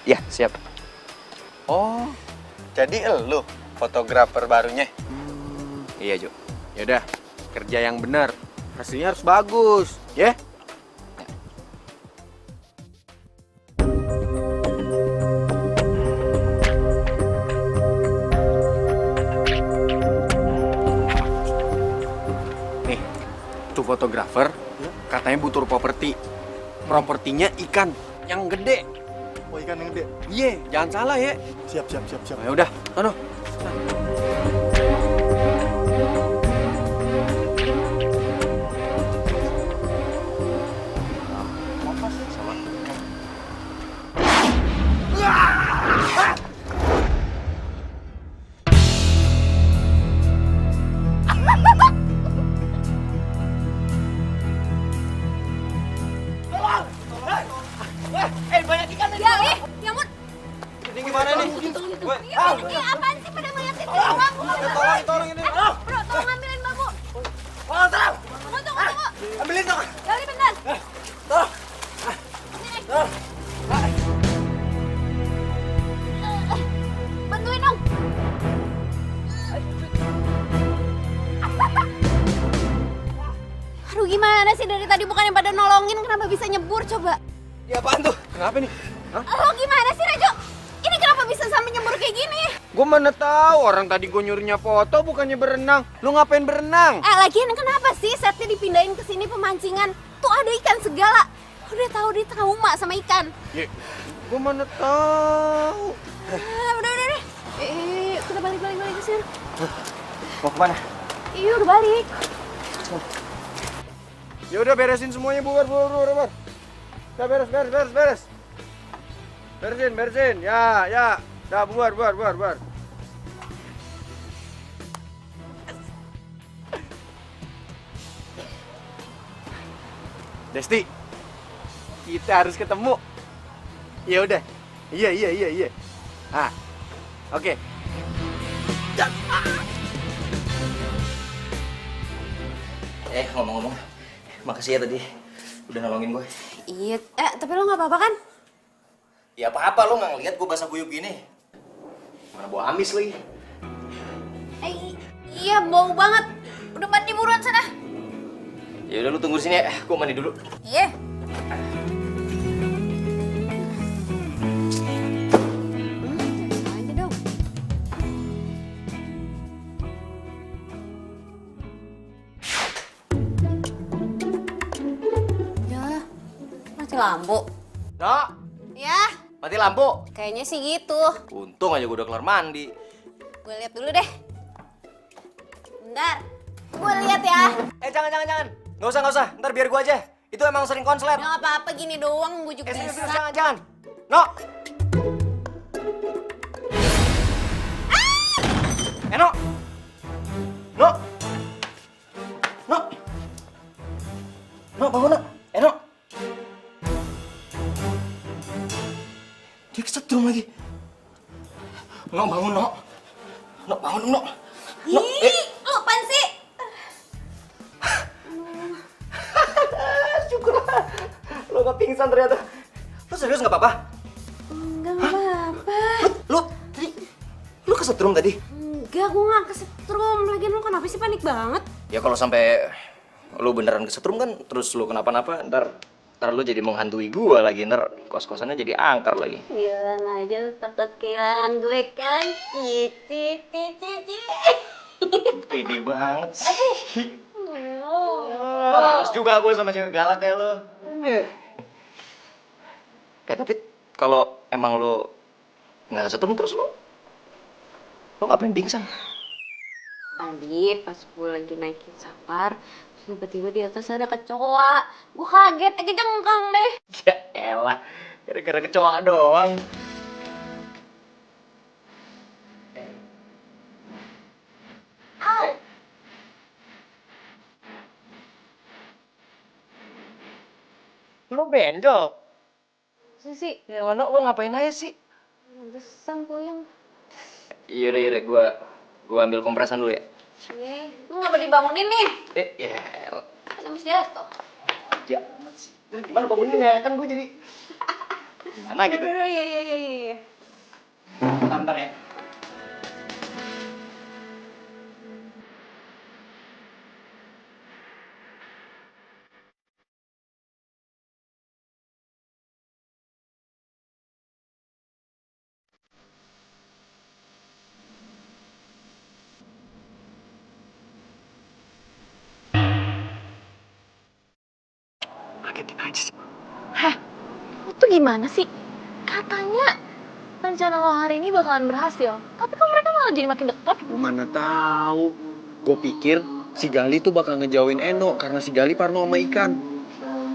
Ya siap. Oh, jadi elu fotografer barunya? Iya Jo. Yaudah, kerja yang benar. Hasilnya harus bagus, ya? Nih, tuh fotografer katanya butuh properti. Propertinya ikan yang gede. Oh ikan yang gede. Iya, jangan salah ya. Siap. Ya udah, sono. Gimana nih? Ini apaan sih pada ngeliatin bambu? Tolong ini. Bro, tolong ambilin bambu. Tunggu. Ambilin dong. Gali bentar. Bantuin dong. Aduh gimana sih dari tadi bukannya pada nolongin, kenapa bisa nyebur coba? Ya apaan tuh? Kenapa nih? Lo gimana sih Rejo? Ini kenapa bisa sampai nyebur kayak gini? Gue mana tahu, orang tadi gue nyuruhnya foto bukannya berenang. Lu ngapain berenang? Lagian kenapa sih setnya dipindahin ke sini pemancingan? Tuh ada ikan segala. Udah tahu dia trauma sama ikan. Ya, gue mana tahu. Udah. Kita balik ke sini. Mau kemana? Iya udah balik. Ya udah beresin semuanya, bubar. Udah beres. Beresin. Ya. Dah bubar. Desti, kita harus ketemu. Ya udah. Iya. Ah, oke. Ngomong-ngomong, makasih ya tadi udah nolongin gue. Iya, tapi lo nggak apa-apa kan? Ya apa-apa, lo nggak ngeliat gue basah kuyup gini. Mana bau amis lagi. Iya, bau banget. Udah mandi buruan sana. Ya udah lu tunggu di sini ya, gue mandi dulu. Iya. Aja dong. Ya, mati lampu. No, Ya, mati lampu. kayaknya sih gitu. Untung aja gue udah kelar mandi. Gue lihat dulu deh. Bentar. Gue lihat ya. Jangan. Nggak usah. Ntar biar gue aja. Itu emang sering konslet. Nggak apa-apa gini doang, gue juga Serius, bisa. jangan. No. No. No. No. No, bangun, nak. No. Dia kesetrum lagi. No, bangun, no. No, bangun, no. No. Lo apaan sih? Syukurlah. Lo gak pingsan ternyata. Lo serius gak apa-apa? Enggak apa-apa. Lu kesetrum tadi? Enggak, gue gak kesetrum. Lagian lo kenapa sih panik banget? Ya kalau sampai lu beneran kesetrum kan, terus lu kenapa-napa, ntar lu jadi menghantui gua lagi, ntar kos-kosannya jadi angker lagi. Bilang aja lo takut kehilangan gue kan? Cici. Pede banget sih. Males juga gue sama cewek galak kayak lo. Tapi kalau emang lu nggak kesetrum terus lo ngapain pingsan? Tadi pas gue lagi naikin Sapar, tiba-tiba di atas ada kecoa. Gue kaget, jengkang deh. Ya elah, gara-gara kecoa doang. Lo benjol? Sisi, Ya mana lo ngapain aja sih? besang puyeng. Yaudah, gua ambil kompresan dulu ya. Lu ngapa dibangunin nih? Ya, Kan habis jatuh. ya, gimana bangunin ya? Kan gue jadi gimana gitu. Iya. Bentar ya. Kagetin aja sih. Lo tuh gimana sih? Katanya rencana lo hari ini bakalan berhasil. Tapi kok mereka malah jadi makin dekat? Mana tahu. Gue pikir si Gali tuh bakal ngejauhin Eno karena si Gali parno sama ikan.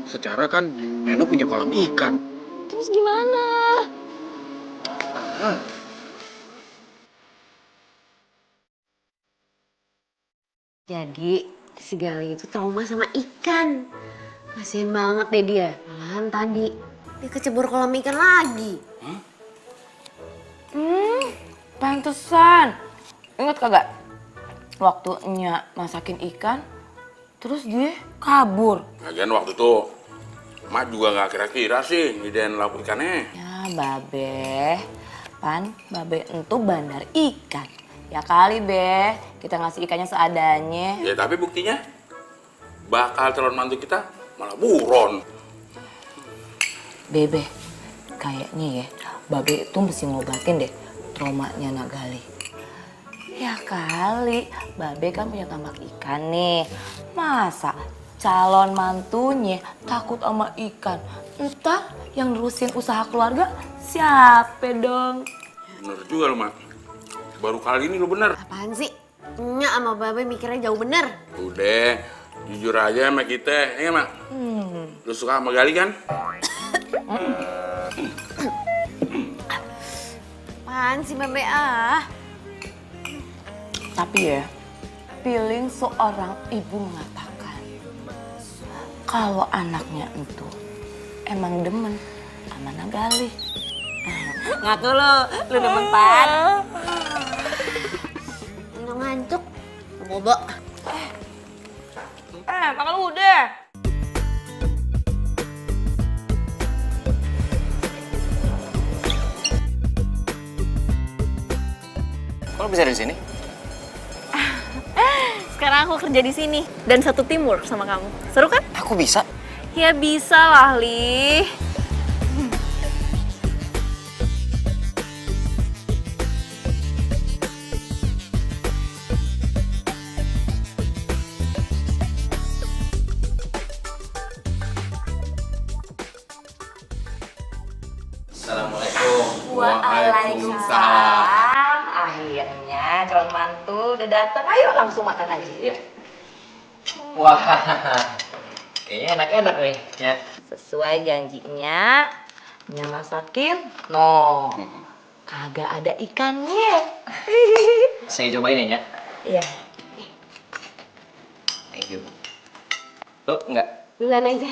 Secara kan Eno punya kolam ikan. Terus gimana? Jadi, si Gali itu trauma sama ikan. Kasian banget deh dia. Malahan tadi, dia kecebur kolam ikan lagi. Pantesan. Ingat kagak? Waktu Nya masakin ikan, terus dia kabur. Lagian waktu itu Mak juga nggak kira-kira sih ngidein lauk ikannya. Ya, Babe. Babe entu bandar ikan. Ya kali, Be. Kita ngasih ikannya seadanya. Ya tapi buktinya bakal calon mantu kita malah buron. Bebe, kayaknya ya, Babe itu mesti ngobatin deh traumanya Nak Gali. Ya kali, Babe kan punya tambak ikan nih. Masa calon mantunya takut sama ikan? Entar yang nerusin usaha keluarga siapa dong? Bener juga lo, Mak. Baru kali ini lo bener. Apaan sih? Nya sama Babe mikirnya jauh bener. Udah, jujur aja sama kita, ya Mak? Lo suka sama Gali kan? Apaan sih Babe ah? Tapi ya, feeling seorang ibu mengatakan kalau anaknya itu emang demen sama Nak Gali. Ngaku lu demen Pan. Nggak ngantuk. Bobo. makan udah. Kok lo bisa dari sini? Sekarang aku kerja di sini dan satu teamwork sama kamu. Seru kan? Aku bisa. Ya bisa lah, Li. Assalamualaikum. Waalaikumsalam. Akhirnya calon mantu udah datang. Ayo langsung makan aja. Yuk. Wah, kayaknya enak-enak nih. Ya. Sesuai janjinya, Nya masakin. No, kagak ada ikannya. Saya cobain ya. Iya, Thank you. Lo enggak? duluan aja.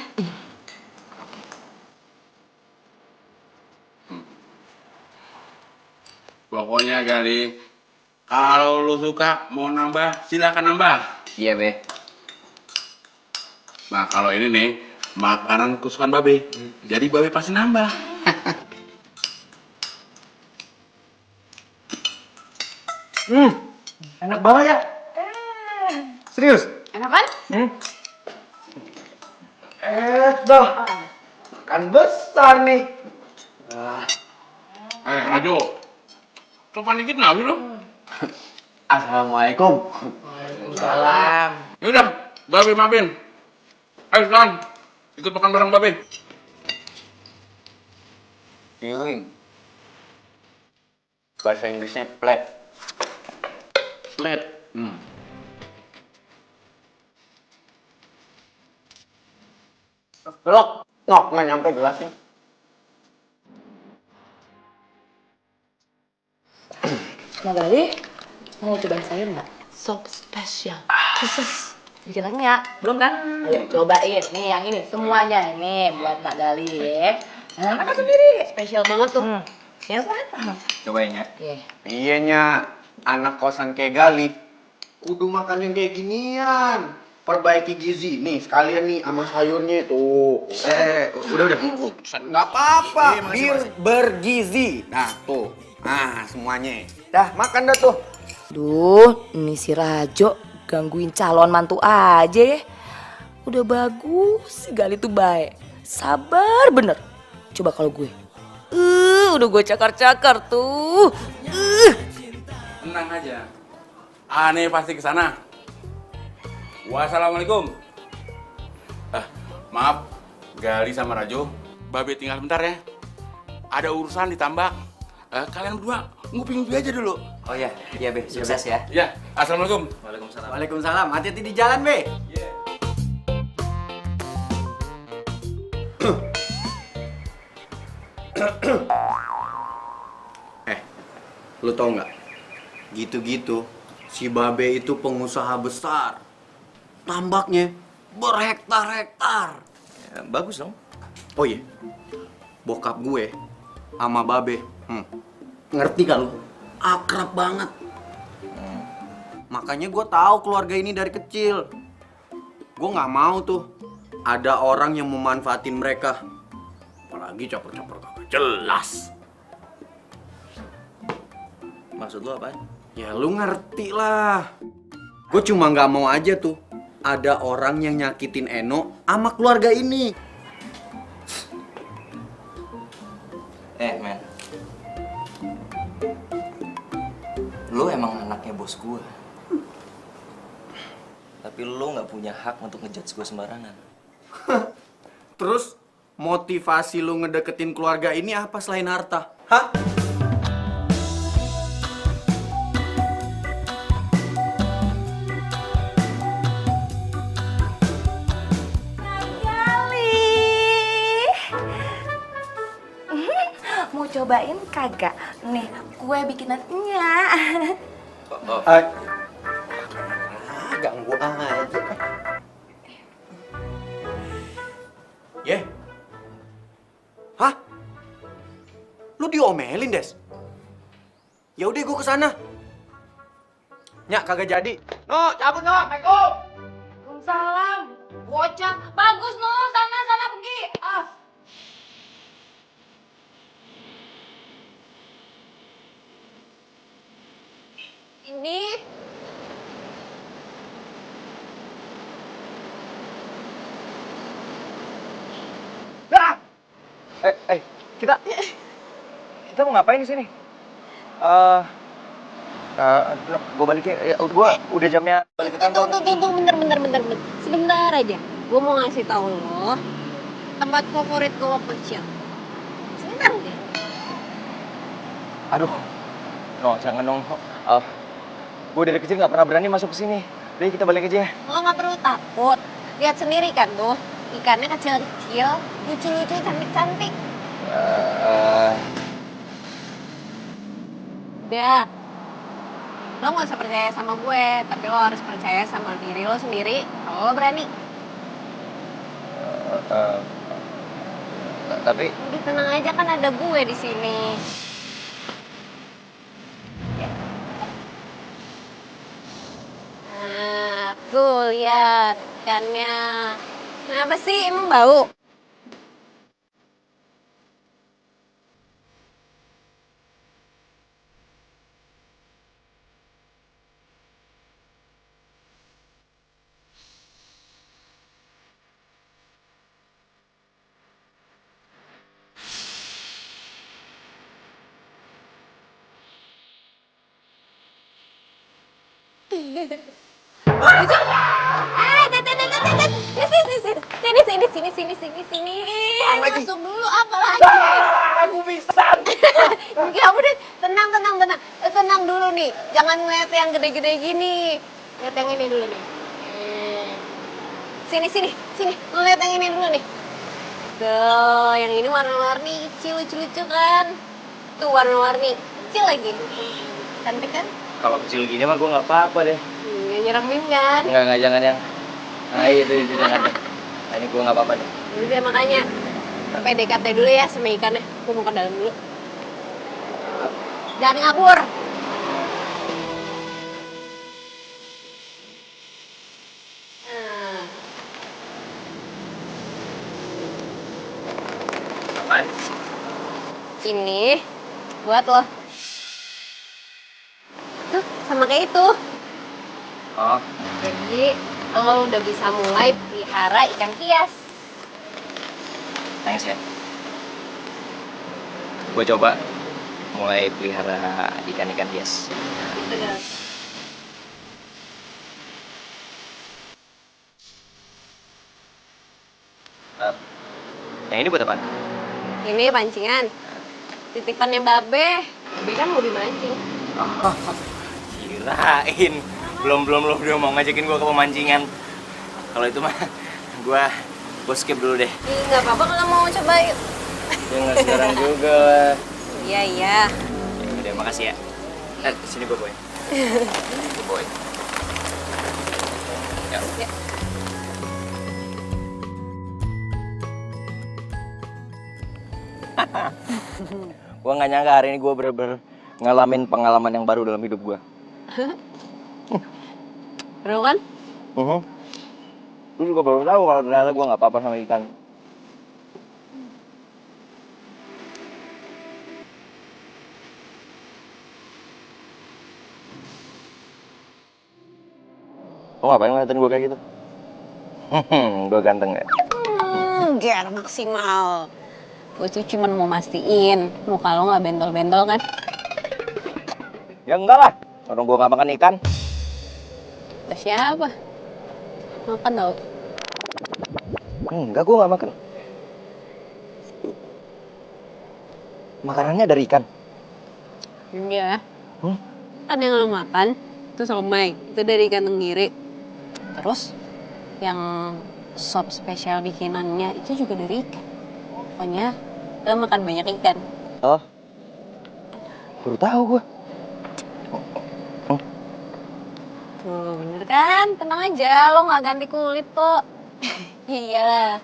Pokoknya Gali, kalau lu suka mau nambah, silakan nambah. Iya, Be. Nah, kalau ini nih, makanan kesukaan Babe. Jadi Babe pasti nambah. Enak banget ya. Serius? Enak kan? Dong. Kan besar nih. Ajo, sopan dikit nggak sih lu? Assalamualaikum. Salam. Yaudah, Babe maafin. Ayo sekarang, ikut makan bareng Babe. Feeling. Bahasa Inggrisnya flat. Flat. Belok. Ngok nggak nyampe gelasnya. Nah, Gali, mau cobain sayur nggak? Sop spesial. Khusus. Bilangnya, belum kan? Ayo cobain. Nih yang ini semuanya ini buat Mak Gali ya. Nah, makan sendiri. Spesial banget tuh. Ya kan? Cobain ya. Iya. Iya nya, anak kosan kayak Gali. Kudu makan yang kayak ginian. Perbaiki gizi nih sekalian nih sama sayurnya tuh. Udah. Nggak apa-apa, bir bergizi. Nah tuh, nah semuanya. Dah makan dah tuh. Duh, ini si Rajo gangguin calon mantu aja ya. Udah bagus, si Gali tuh baik. Sabar bener. Coba kalau gue. Udah gue cakar-cakar tuh. Tenang aja. Aneh pasti ke sana. Wassalamualaikum. Maaf, Gali sama Rajo. Babe tinggal bentar ya. Ada urusan di tambak. Kalian berdua ngupi-ngupi aja dulu. Oh iya, iya Be, sukses ya. Ya, assalamualaikum. Waalaikumsalam. Waalaikumsalam, hati-hati di jalan be. Lu tau nggak? Gitu-gitu, si Babe itu pengusaha besar. Tambaknya berhektar-hektar. Ya, bagus dong. Oh iya, bokap gue sama Babe, ngerti gak lu? Akrab banget. Makanya gue tahu keluarga ini dari kecil. Gue nggak mau tuh ada orang yang memanfaatin mereka. Apalagi caper-caper kagak jelas. Maksud lo apa? Ya lu ngerti lah. Gue cuma nggak mau aja tuh ada orang yang nyakitin Eno sama keluarga ini. Men. Lo emang anaknya bos gue. Tapi lo nggak punya hak untuk ngejudge gue sembarangan. Terus motivasi lu ngedeketin keluarga ini apa selain harta? Hah? Mau cobain kagak? Nih, kue bikinannya. Ganggu aja. Ye? Hah? Lu diomelin, Des? Ya udah gua kesana. Nyak kagak jadi. No, cabut no, Assalamualaikum. Waalaikumsalam. bocah. Bagus no, sana pergi. Ah. Ini Kita mau ngapain di sini? Gue balik ya. Gue udah jamnya balik ke kantor. tunggu, bentar. Sebentar aja. Gue mau ngasih tahu lo tempat favorit gue waktu kecil. Sebentar deh. Aduh, no jangan dong. Gue dari kecil nggak pernah berani masuk ke sini. Jadi kita balik aja. Lo nggak perlu takut. Lihat sendiri kan tuh, ikannya kecil-kecil, lucu-lucu, cantik-cantik. Udah. Lo nggak usah percaya sama gue, tapi lo harus percaya sama diri lo sendiri. Kalau lo berani. Tapi Udah tenang aja, kan ada gue di sini. Nah, tuh lihat ikannya. Kenapa sih? Emang bau? Sini. Masuk dulu, apa lagi? aku bisa. Ya udah, tenang. Tenang dulu nih. Jangan ngeliat yang gede-gede gini. Lihat yang ini dulu nih. Sini. Lu lihat yang ini dulu nih. Tuh, yang ini warna-warni kecil, lucu-lucu kan? Tuh warna-warni kecil lagi. Cantik kan? Kalau kecil gini mah gue nggak apa-apa deh. Nggak nyeremin kan? Nggak jangan yang. Nah itu jangan. Nah, ini gue nggak apa-apa deh. Udah makanya PDKT dulu ya sama ikannya. Gue mau ke dalam dulu. Jangan ngabur. Apaan? Ini buat lo. Tuh, sama kayak itu. Oh, Jadi lo udah bisa mulai pelihara ikan hias. thanks ya. Gue coba mulai pelihara ikan-ikan hias. Yang ini buat apa? Ini pancingan. Titipannya Babe. Babe kan mau dimancing. Kirain belum dia mau ngajakin gue ke pemancingan. Kalau itu mah gue skip dulu deh. Nggak apa-apa kalau mau coba yuk. Ya nggak sekarang juga. Iya. Udah makasih ya. Sini gue boy. Gue boy. Ya. Gue nggak nyangka hari ini gue bener-bener ngalamin pengalaman yang baru dalam hidup gue. Seru kan? Lu juga baru tahu kalau ternyata gue nggak apa-apa sama ikan. Lo ngapain ngeliatin gue kayak gitu? Gue ganteng ya? Ger maksimal. Gue tuh cuma mau mastiin muka lo nggak bentol-bentol kan? Ya enggak lah, orang gue nggak makan ikan. Terus siapa? Makan tau? Enggak, gue nggak makan. Makanannya dari ikan. Iya. Kan yang lo makan itu somai, itu dari ikan tenggiri. Terus yang sop spesial bikinannya itu juga dari ikan. Pokoknya lo makan banyak ikan. Oh, baru tahu gue. Tuh bener kan? Tenang aja, lo nggak ganti kulit kok. Iyalah,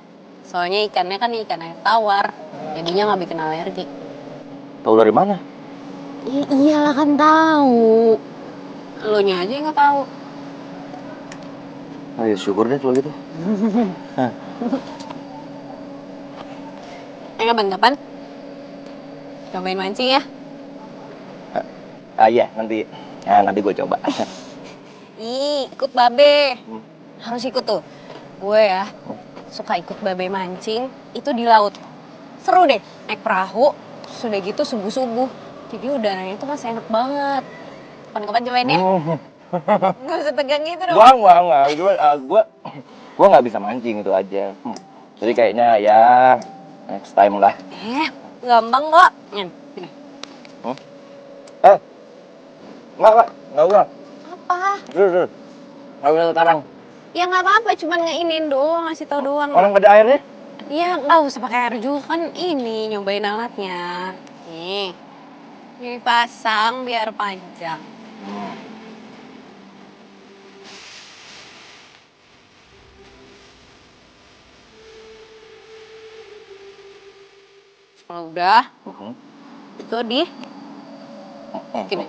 soalnya ikannya kan ikan air tawar, jadinya nggak bikin alergi. Tahu dari mana? Ya, iyalah kan tahu. Lo nya aja yang nggak tahu. Ayo syukur deh kalau gitu. Kapan-kapan cobain mancing ya. Iya nanti. Ya, nanti gue coba. Ikut babe. Harus ikut tuh. Gue ya suka ikut babe mancing itu di laut. Seru deh, naik perahu, terus udah gitu subuh-subuh. Jadi udaranya itu masih enak banget. Kapan-kapan cobain ya. Gak usah tegang gitu dong. Gua nggak bisa mancing itu aja. Jadi kayaknya ya next time lah. Gampang kok. Sini. Nggak usah. Apa? Dulu. Nggak usah sekarang. Ya nggak apa-apa, cuma ngeinin doang, ngasih tau doang. Orang nggak ada airnya? Iya, nggak usah pakai air juga kan ini nyobain alatnya. Nih, dipasang biar panjang. Kalau udah, itu di gini.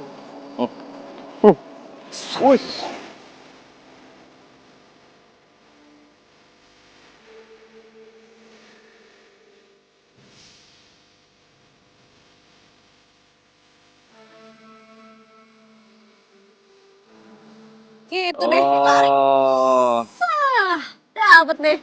Gitu deh, tarik. Oh. Dapet deh.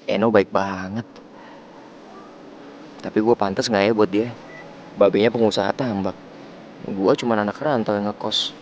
Eno baik banget. Tapi gue pantas nggak ya buat dia? Babenya pengusaha tambak. Gue cuma anak rantau yang ngekos.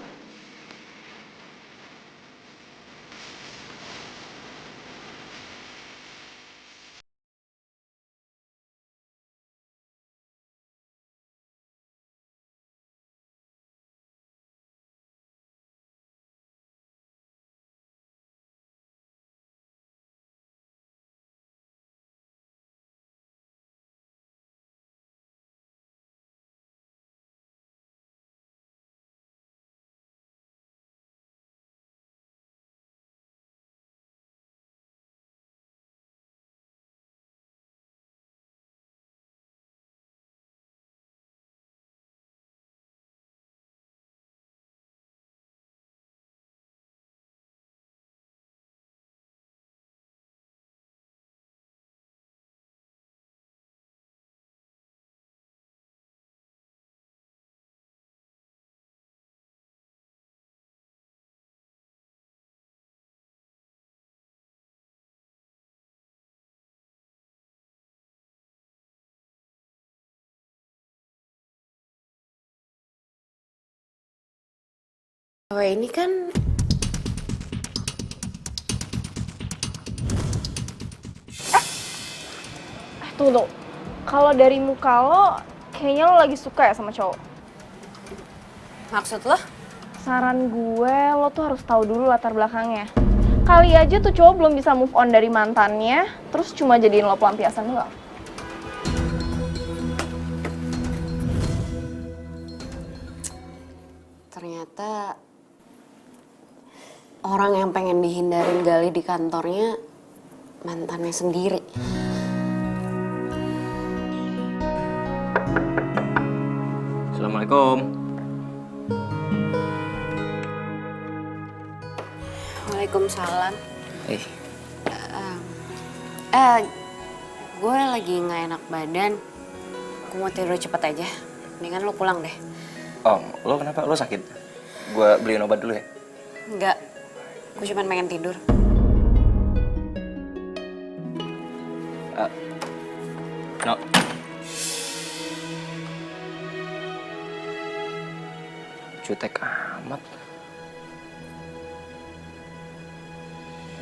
Cewek ini kan Tunggu. Kalau dari muka lo, kayaknya lo lagi suka ya sama cowok. maksud lo? Saran gue, lo tuh harus tahu dulu latar belakangnya. Kali aja tuh cowok belum bisa move on dari mantannya, terus cuma jadiin lo pelampiasan doang. Ternyata orang yang pengen dihindarin Gali di kantornya mantannya sendiri. Assalamualaikum. Waalaikumsalam. Eh, Gue lagi nggak enak badan. Gue mau tidur cepet aja. Mendingan lo pulang deh. oh, lo kenapa? Lo sakit? Gue beliin obat dulu ya. Enggak, gue cuma pengen tidur. No. Jutek amat.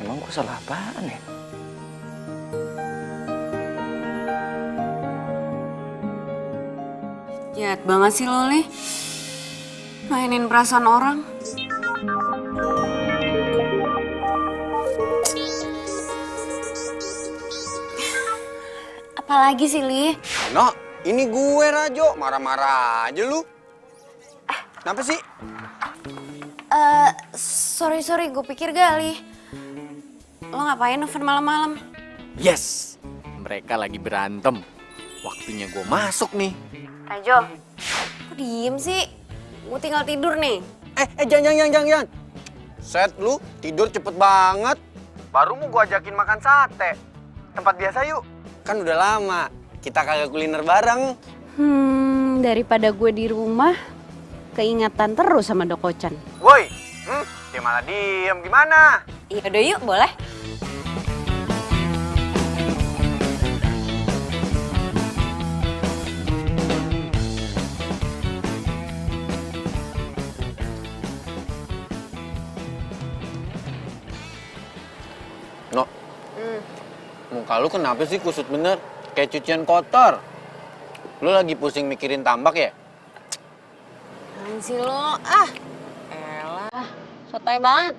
Emang gue salah apaan ya? Jahat banget sih lo, Li. Mainin perasaan orang. Apa lagi sih, Li? No, ini gue Rajo, marah-marah aja lu. Kenapa sih? Sorry, gue pikir Gali. Lo ngapain nelfon malam-malam? Yes, mereka lagi berantem. Waktunya gue masuk nih. Rajo, kok diem sih? Gue tinggal tidur nih. Jangan. Set lu, tidur cepet banget. Baru mau gue ajakin makan sate. Tempat biasa yuk. Kan udah lama, kita kagak kuliner bareng. Daripada gue di rumah, keingatan terus sama Dokocan. Woi, dia malah diem, gimana? Iya udah yuk, boleh. No, muka lu kenapa sih kusut bener? Kayak cucian kotor. Lu lagi pusing mikirin tambak ya? Apaan sih lo? Elah, sotoy banget.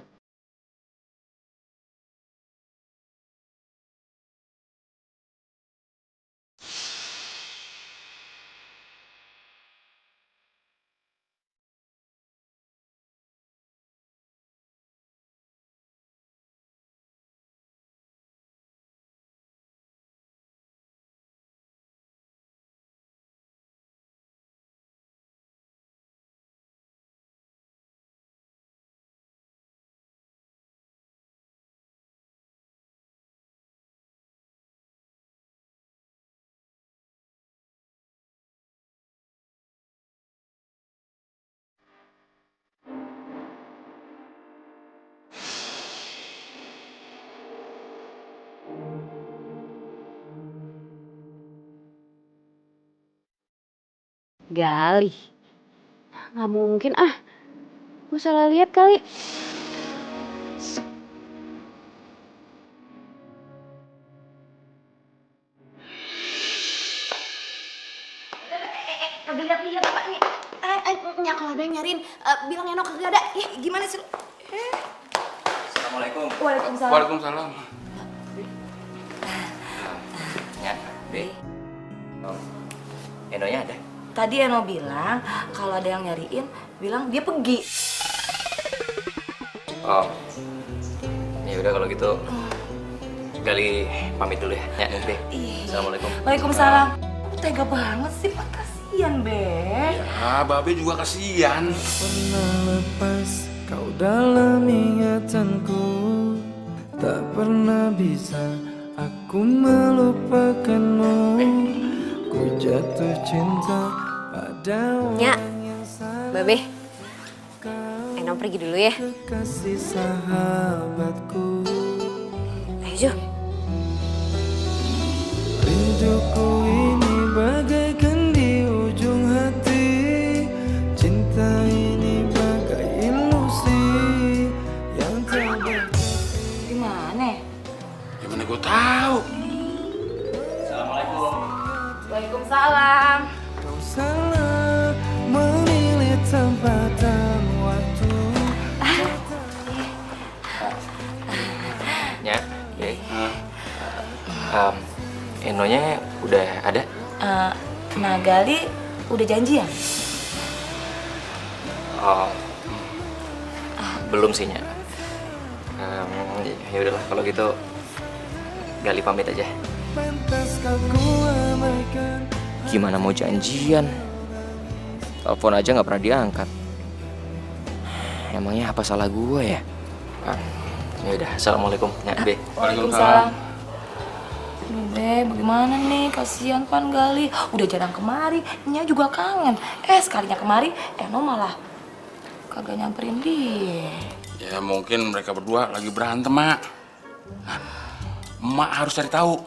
Gali. Nggak mungkin Gue salah lihat kali. Lihat apa nih? Nyak kalau ada yang nyariin, bilang Eno kagak ada. Ih, gimana sih? Assalamualaikum. Waalaikumsalam. Waalaikumsalam. Ya, Be. Enonya ada? Tadi Eno bilang kalau ada yang nyariin, bilang dia pergi. Oh. Ya udah kalau gitu. Gali pamit dulu ya. Ya, Be. Assalamualaikum. Waalaikumsalam. Tega banget sih, Pak. Kasian, Be. Ya, Babe juga kasihan. Pernah lepas kau dalam ingatanku, tak pernah bisa aku melupakanmu. Ku jatuh cinta pada Nya, orang yang salah. Babe. Eno pergi dulu ya. Kekasih sahabatku, Ayo, Jo. rinduku ini bagaikan di ujung hati. Cinta ini bagai ilusi yang tak Gimana? Gimana gue tahu? Waalaikumsalam. kau salah memilih tempat dan waktu. Ya, Be. Enonya udah ada? Nah, Gali udah janjian? Oh. Belum sih, Nya. Ya udahlah kalau gitu Gali pamit aja. Pantaskah ku abaikan? Gimana mau janjian? Telepon aja nggak pernah diangkat. Emangnya apa salah gue ya? Ya udah, assalamualaikum, Nya, Be. Waalaikumsalam. Aduh, Be, bagaimana nih? Kasihan kan Gali. Udah jarang kemari, Nya juga kangen. Sekalinya kemari, Eno malah kagak nyamperin dia. Ya mungkin mereka berdua lagi berantem, Mak. Nah, Emak harus cari tahu.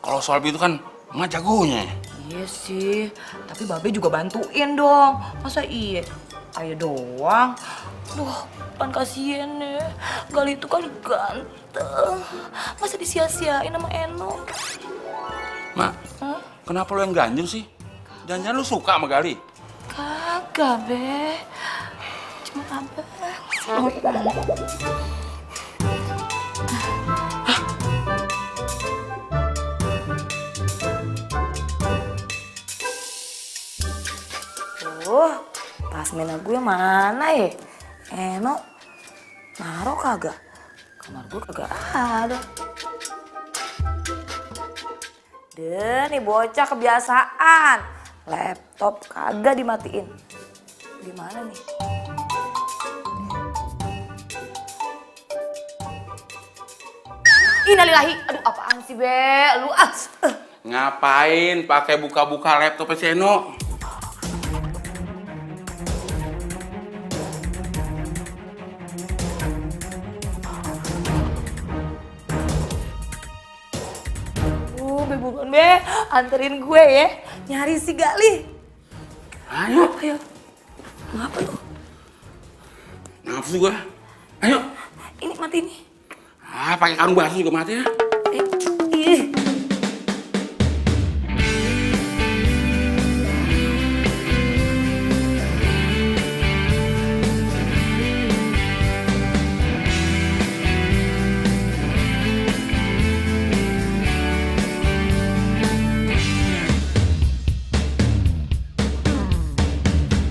Kalau soal itu kan Emak jagonya. Iya sih, tapi Babe juga bantuin dong. Masa iya? Ayo doang. Duh, kan kasihan ya. Gali itu kan ganteng. Masa disia-siain sama Eno? Mak, kenapa lo yang ganjel sih? Jangan-jangan lo suka sama Gali? Kagak, Be. Cuma abang. tas mainan gue mana ya? Eno naruh kagak? Kamar gue kagak ada. Deh, nih bocah kebiasaan. Laptop kagak dimatiin. Gimana nih? Innalillahi. Aduh, apaan sih, Be? Lu Ngapain pakai buka-buka laptop si Eno? Be buruan, Be. Anterin gue ya. Nyari si Gali. Ayo. Ayo. Ngapa lu? Nafsu gua. Ayo. Ini mati nih. Pakai karung batu juga mati ya. Ih.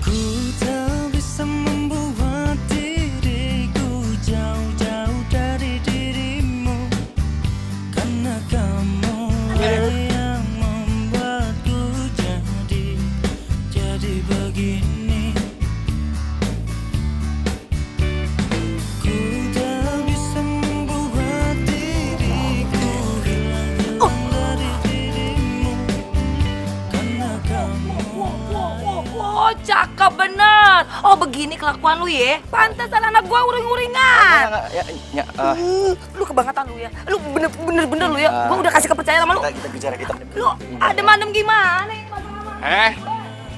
Ku tak bisa membuat diriku jauh-jauh dari dirimu, karena kamu yang membuatku jadi begini. Ku tak bisa membuat diriku hilang dari dirimu, karena kamu. Oh, cakep bener. Oh, begini kelakuan lu ya. Pantesan anak gua uring-uringan. Lu kebangetan lu ya. Lu bener-bener lu ya. Gua udah kasih kepercayaan sama lu. Kita bicara kita. Lu adem-adem gimana?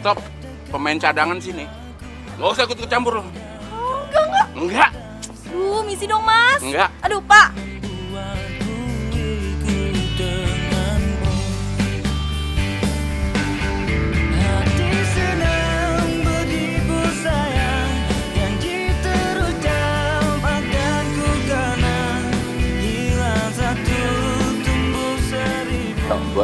Stop. Pemain cadangan sini. Gak usah ikut campur lo. Enggak. Enggak. Lu misi dong, Mas. Enggak. Aduh, Pak. Hati senang beribu sayang, janji terus akan ku kenang, hilang satu tumbuh seribu.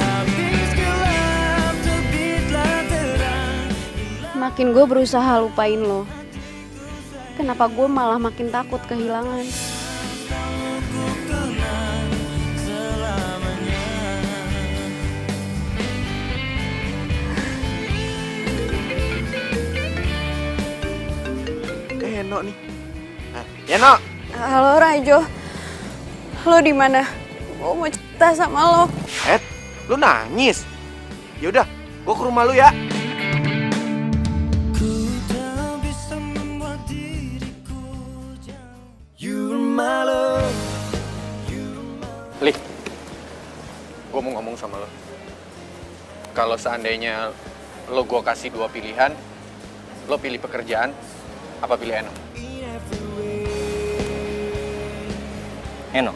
Habis gelap terbitlah terang. Makin gue berusaha lupain lo. Kenapa gue malah makin takut kehilangan? Eno nih. Eno. Halo Rajo, lo di mana? Gue mau cerita sama lo. Lu nangis? Yaudah, gua ke rumah lu ya. Ku tak bisa membuat diriku jauh. You're my love. Lih, gue mau ngomong sama lo. Kalau seandainya lo gue kasih dua pilihan, lo pilih pekerjaan, apa pilih Eno? Eno.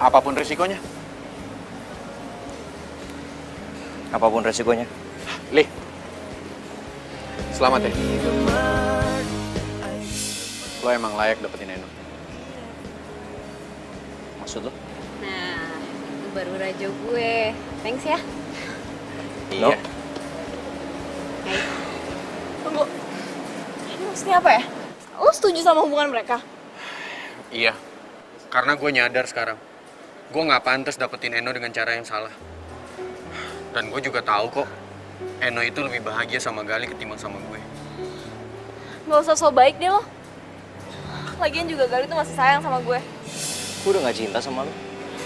Apapun risikonya. Apapun resikonya. Lih, selamat ya. Lo emang layak dapetin Eno. Maksud lo? Nah, itu baru Rajo gue. Thanks ya. Iya. Hai. Tunggu. Ini maksudnya apa ya? Lo setuju sama hubungan mereka? Iya. Karena gue nyadar sekarang, gue nggak pantas dapetin Eno dengan cara yang salah. Dan gue juga tahu kok, Eno itu lebih bahagia sama Gali ketimbang sama gue. Gak usah so baik deh lo. Lagian juga Gali tuh masih sayang sama gue. Gue udah gak cinta sama lo.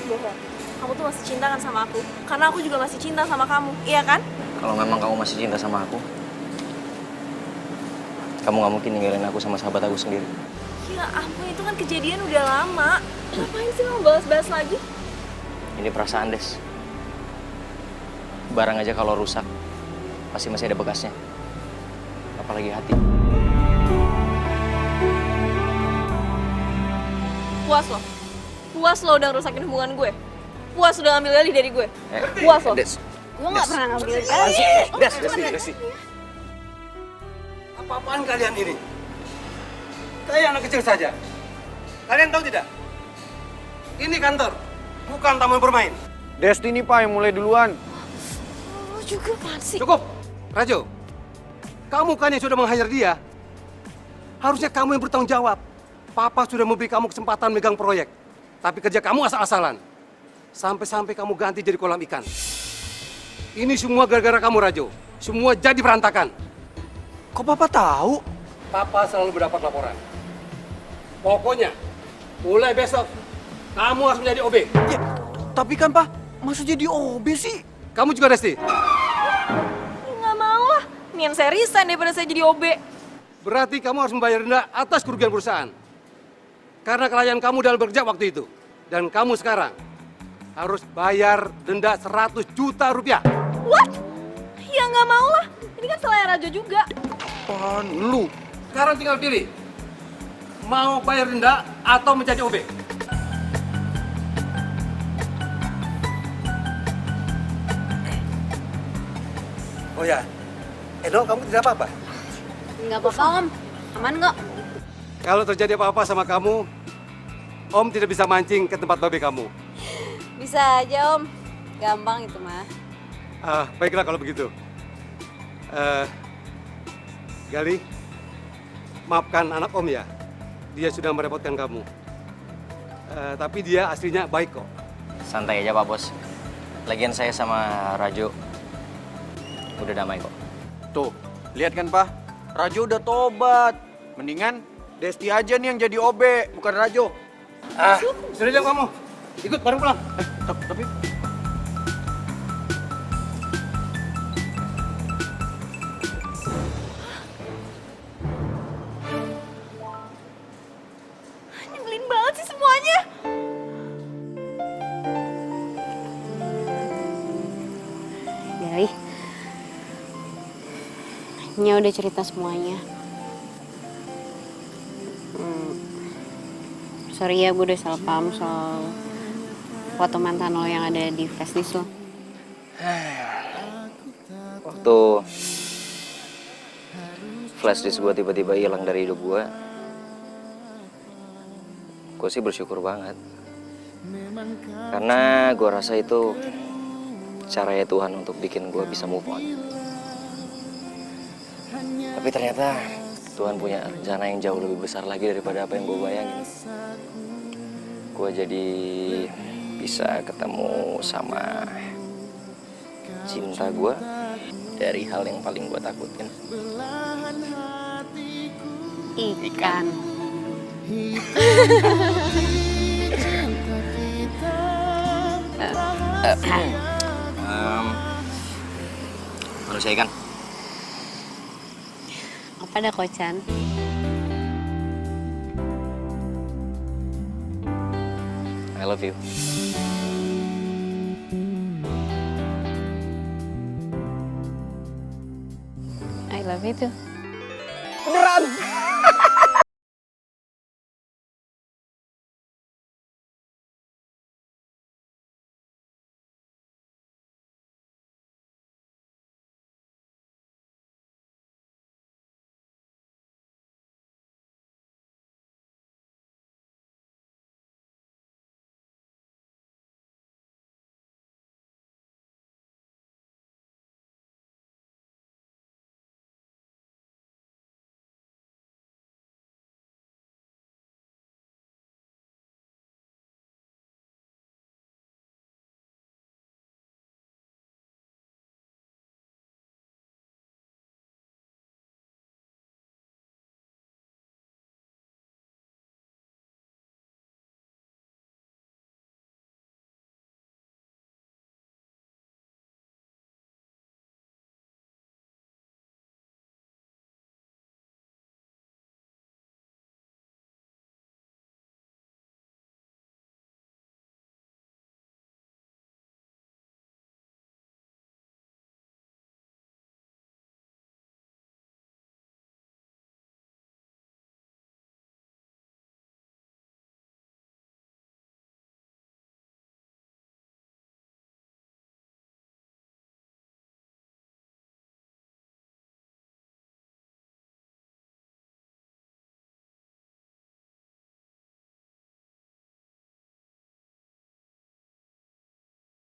Bohong. Kamu tuh masih cinta kan sama aku? Karena aku juga masih cinta sama kamu, iya kan? Kalau memang kamu masih cinta sama aku, kamu gak mungkin ninggalin aku sama sahabat aku sendiri. Ya ampun, itu kan kejadian udah lama. Ngapain sih lo bahas-bahas lagi? Ini perasaan, Des. Barang aja kalau rusak, pasti masih ada bekasnya. Apalagi hati. Puas lo? Puas lo udah ngerusakin hubungan gue? Puas udah ngambil Gali dari gue? Puas lo? Des. Gue gak pernah ngambil Des. Apa-apaan kalian ini? Kayak anak kecil saja. Kalian tahu tidak? Ini kantor, bukan taman bermain. Destiny Pak yang mulai duluan. juga apaan sih? Cukup, Rajo. Kamu kan yang sudah meng-hire dia. Harusnya kamu yang bertanggung jawab. Papa sudah memberi kamu kesempatan megang proyek. Tapi kerja kamu asal-asalan. Sampai-sampai kamu ganti jadi kolam ikan. Ini semua gara-gara kamu, Rajo. Semua jadi berantakan. Kok Papa tahu? Papa selalu mendapat laporan. Pokoknya, mulai besok, kamu harus menjadi OB. Ya, tapi kan Pak, masa jadi OB sih? Kamu juga, Resti. Nggak mau lah. Nian saya resign daripada saya jadi OB. Berarti kamu harus membayar denda atas kerugian perusahaan. Karena kelalaian kamu dalam bekerja waktu itu. Dan kamu sekarang harus bayar denda 100 juta rupiah. What? Ya nggak mau lah. Ini kan salahnya Rajo juga. Apaan lu? Sekarang tinggal pilih. Mau bayar denda atau menjadi OB? Oh ya, Edo, kamu tidak apa-apa? Nggak apa-apa, Om. Aman kok. Kalau terjadi apa-apa sama kamu, Om tidak bisa mancing ke tempat babe kamu. Bisa aja, Om. Gampang itu mah. Baiklah kalau begitu. Gali, maafkan anak Om ya. Dia sudah merepotkan kamu. Tapi dia aslinya baik kok. Santai aja Pak Bos. Lagian saya sama Rajo udah damai kok. Tuh, lihat kan Pak, Rajo udah tobat. Mendingan Desti aja nih yang jadi OB, bukan Rajo. Sudah jam kamu. Ikut bareng pulang. Tapi Nyebelin banget sih semuanya. Gali. Nya udah cerita semuanya. Sorry ya, gue udah salah paham soal foto mantan lo yang ada di flashdisk lo. Waktu flashdisk gue tiba-tiba hilang dari hidup gue sih bersyukur banget. Karena gue rasa itu caranya Tuhan untuk bikin gue bisa move on. Tapi ternyata Tuhan punya rencana yang jauh lebih besar lagi daripada apa yang gue bayangin. Gue jadi bisa ketemu sama cinta gue dari hal yang paling gue takutin. Ikan. Manusia ikan. Apa dah Kocan? I love you. I love you too.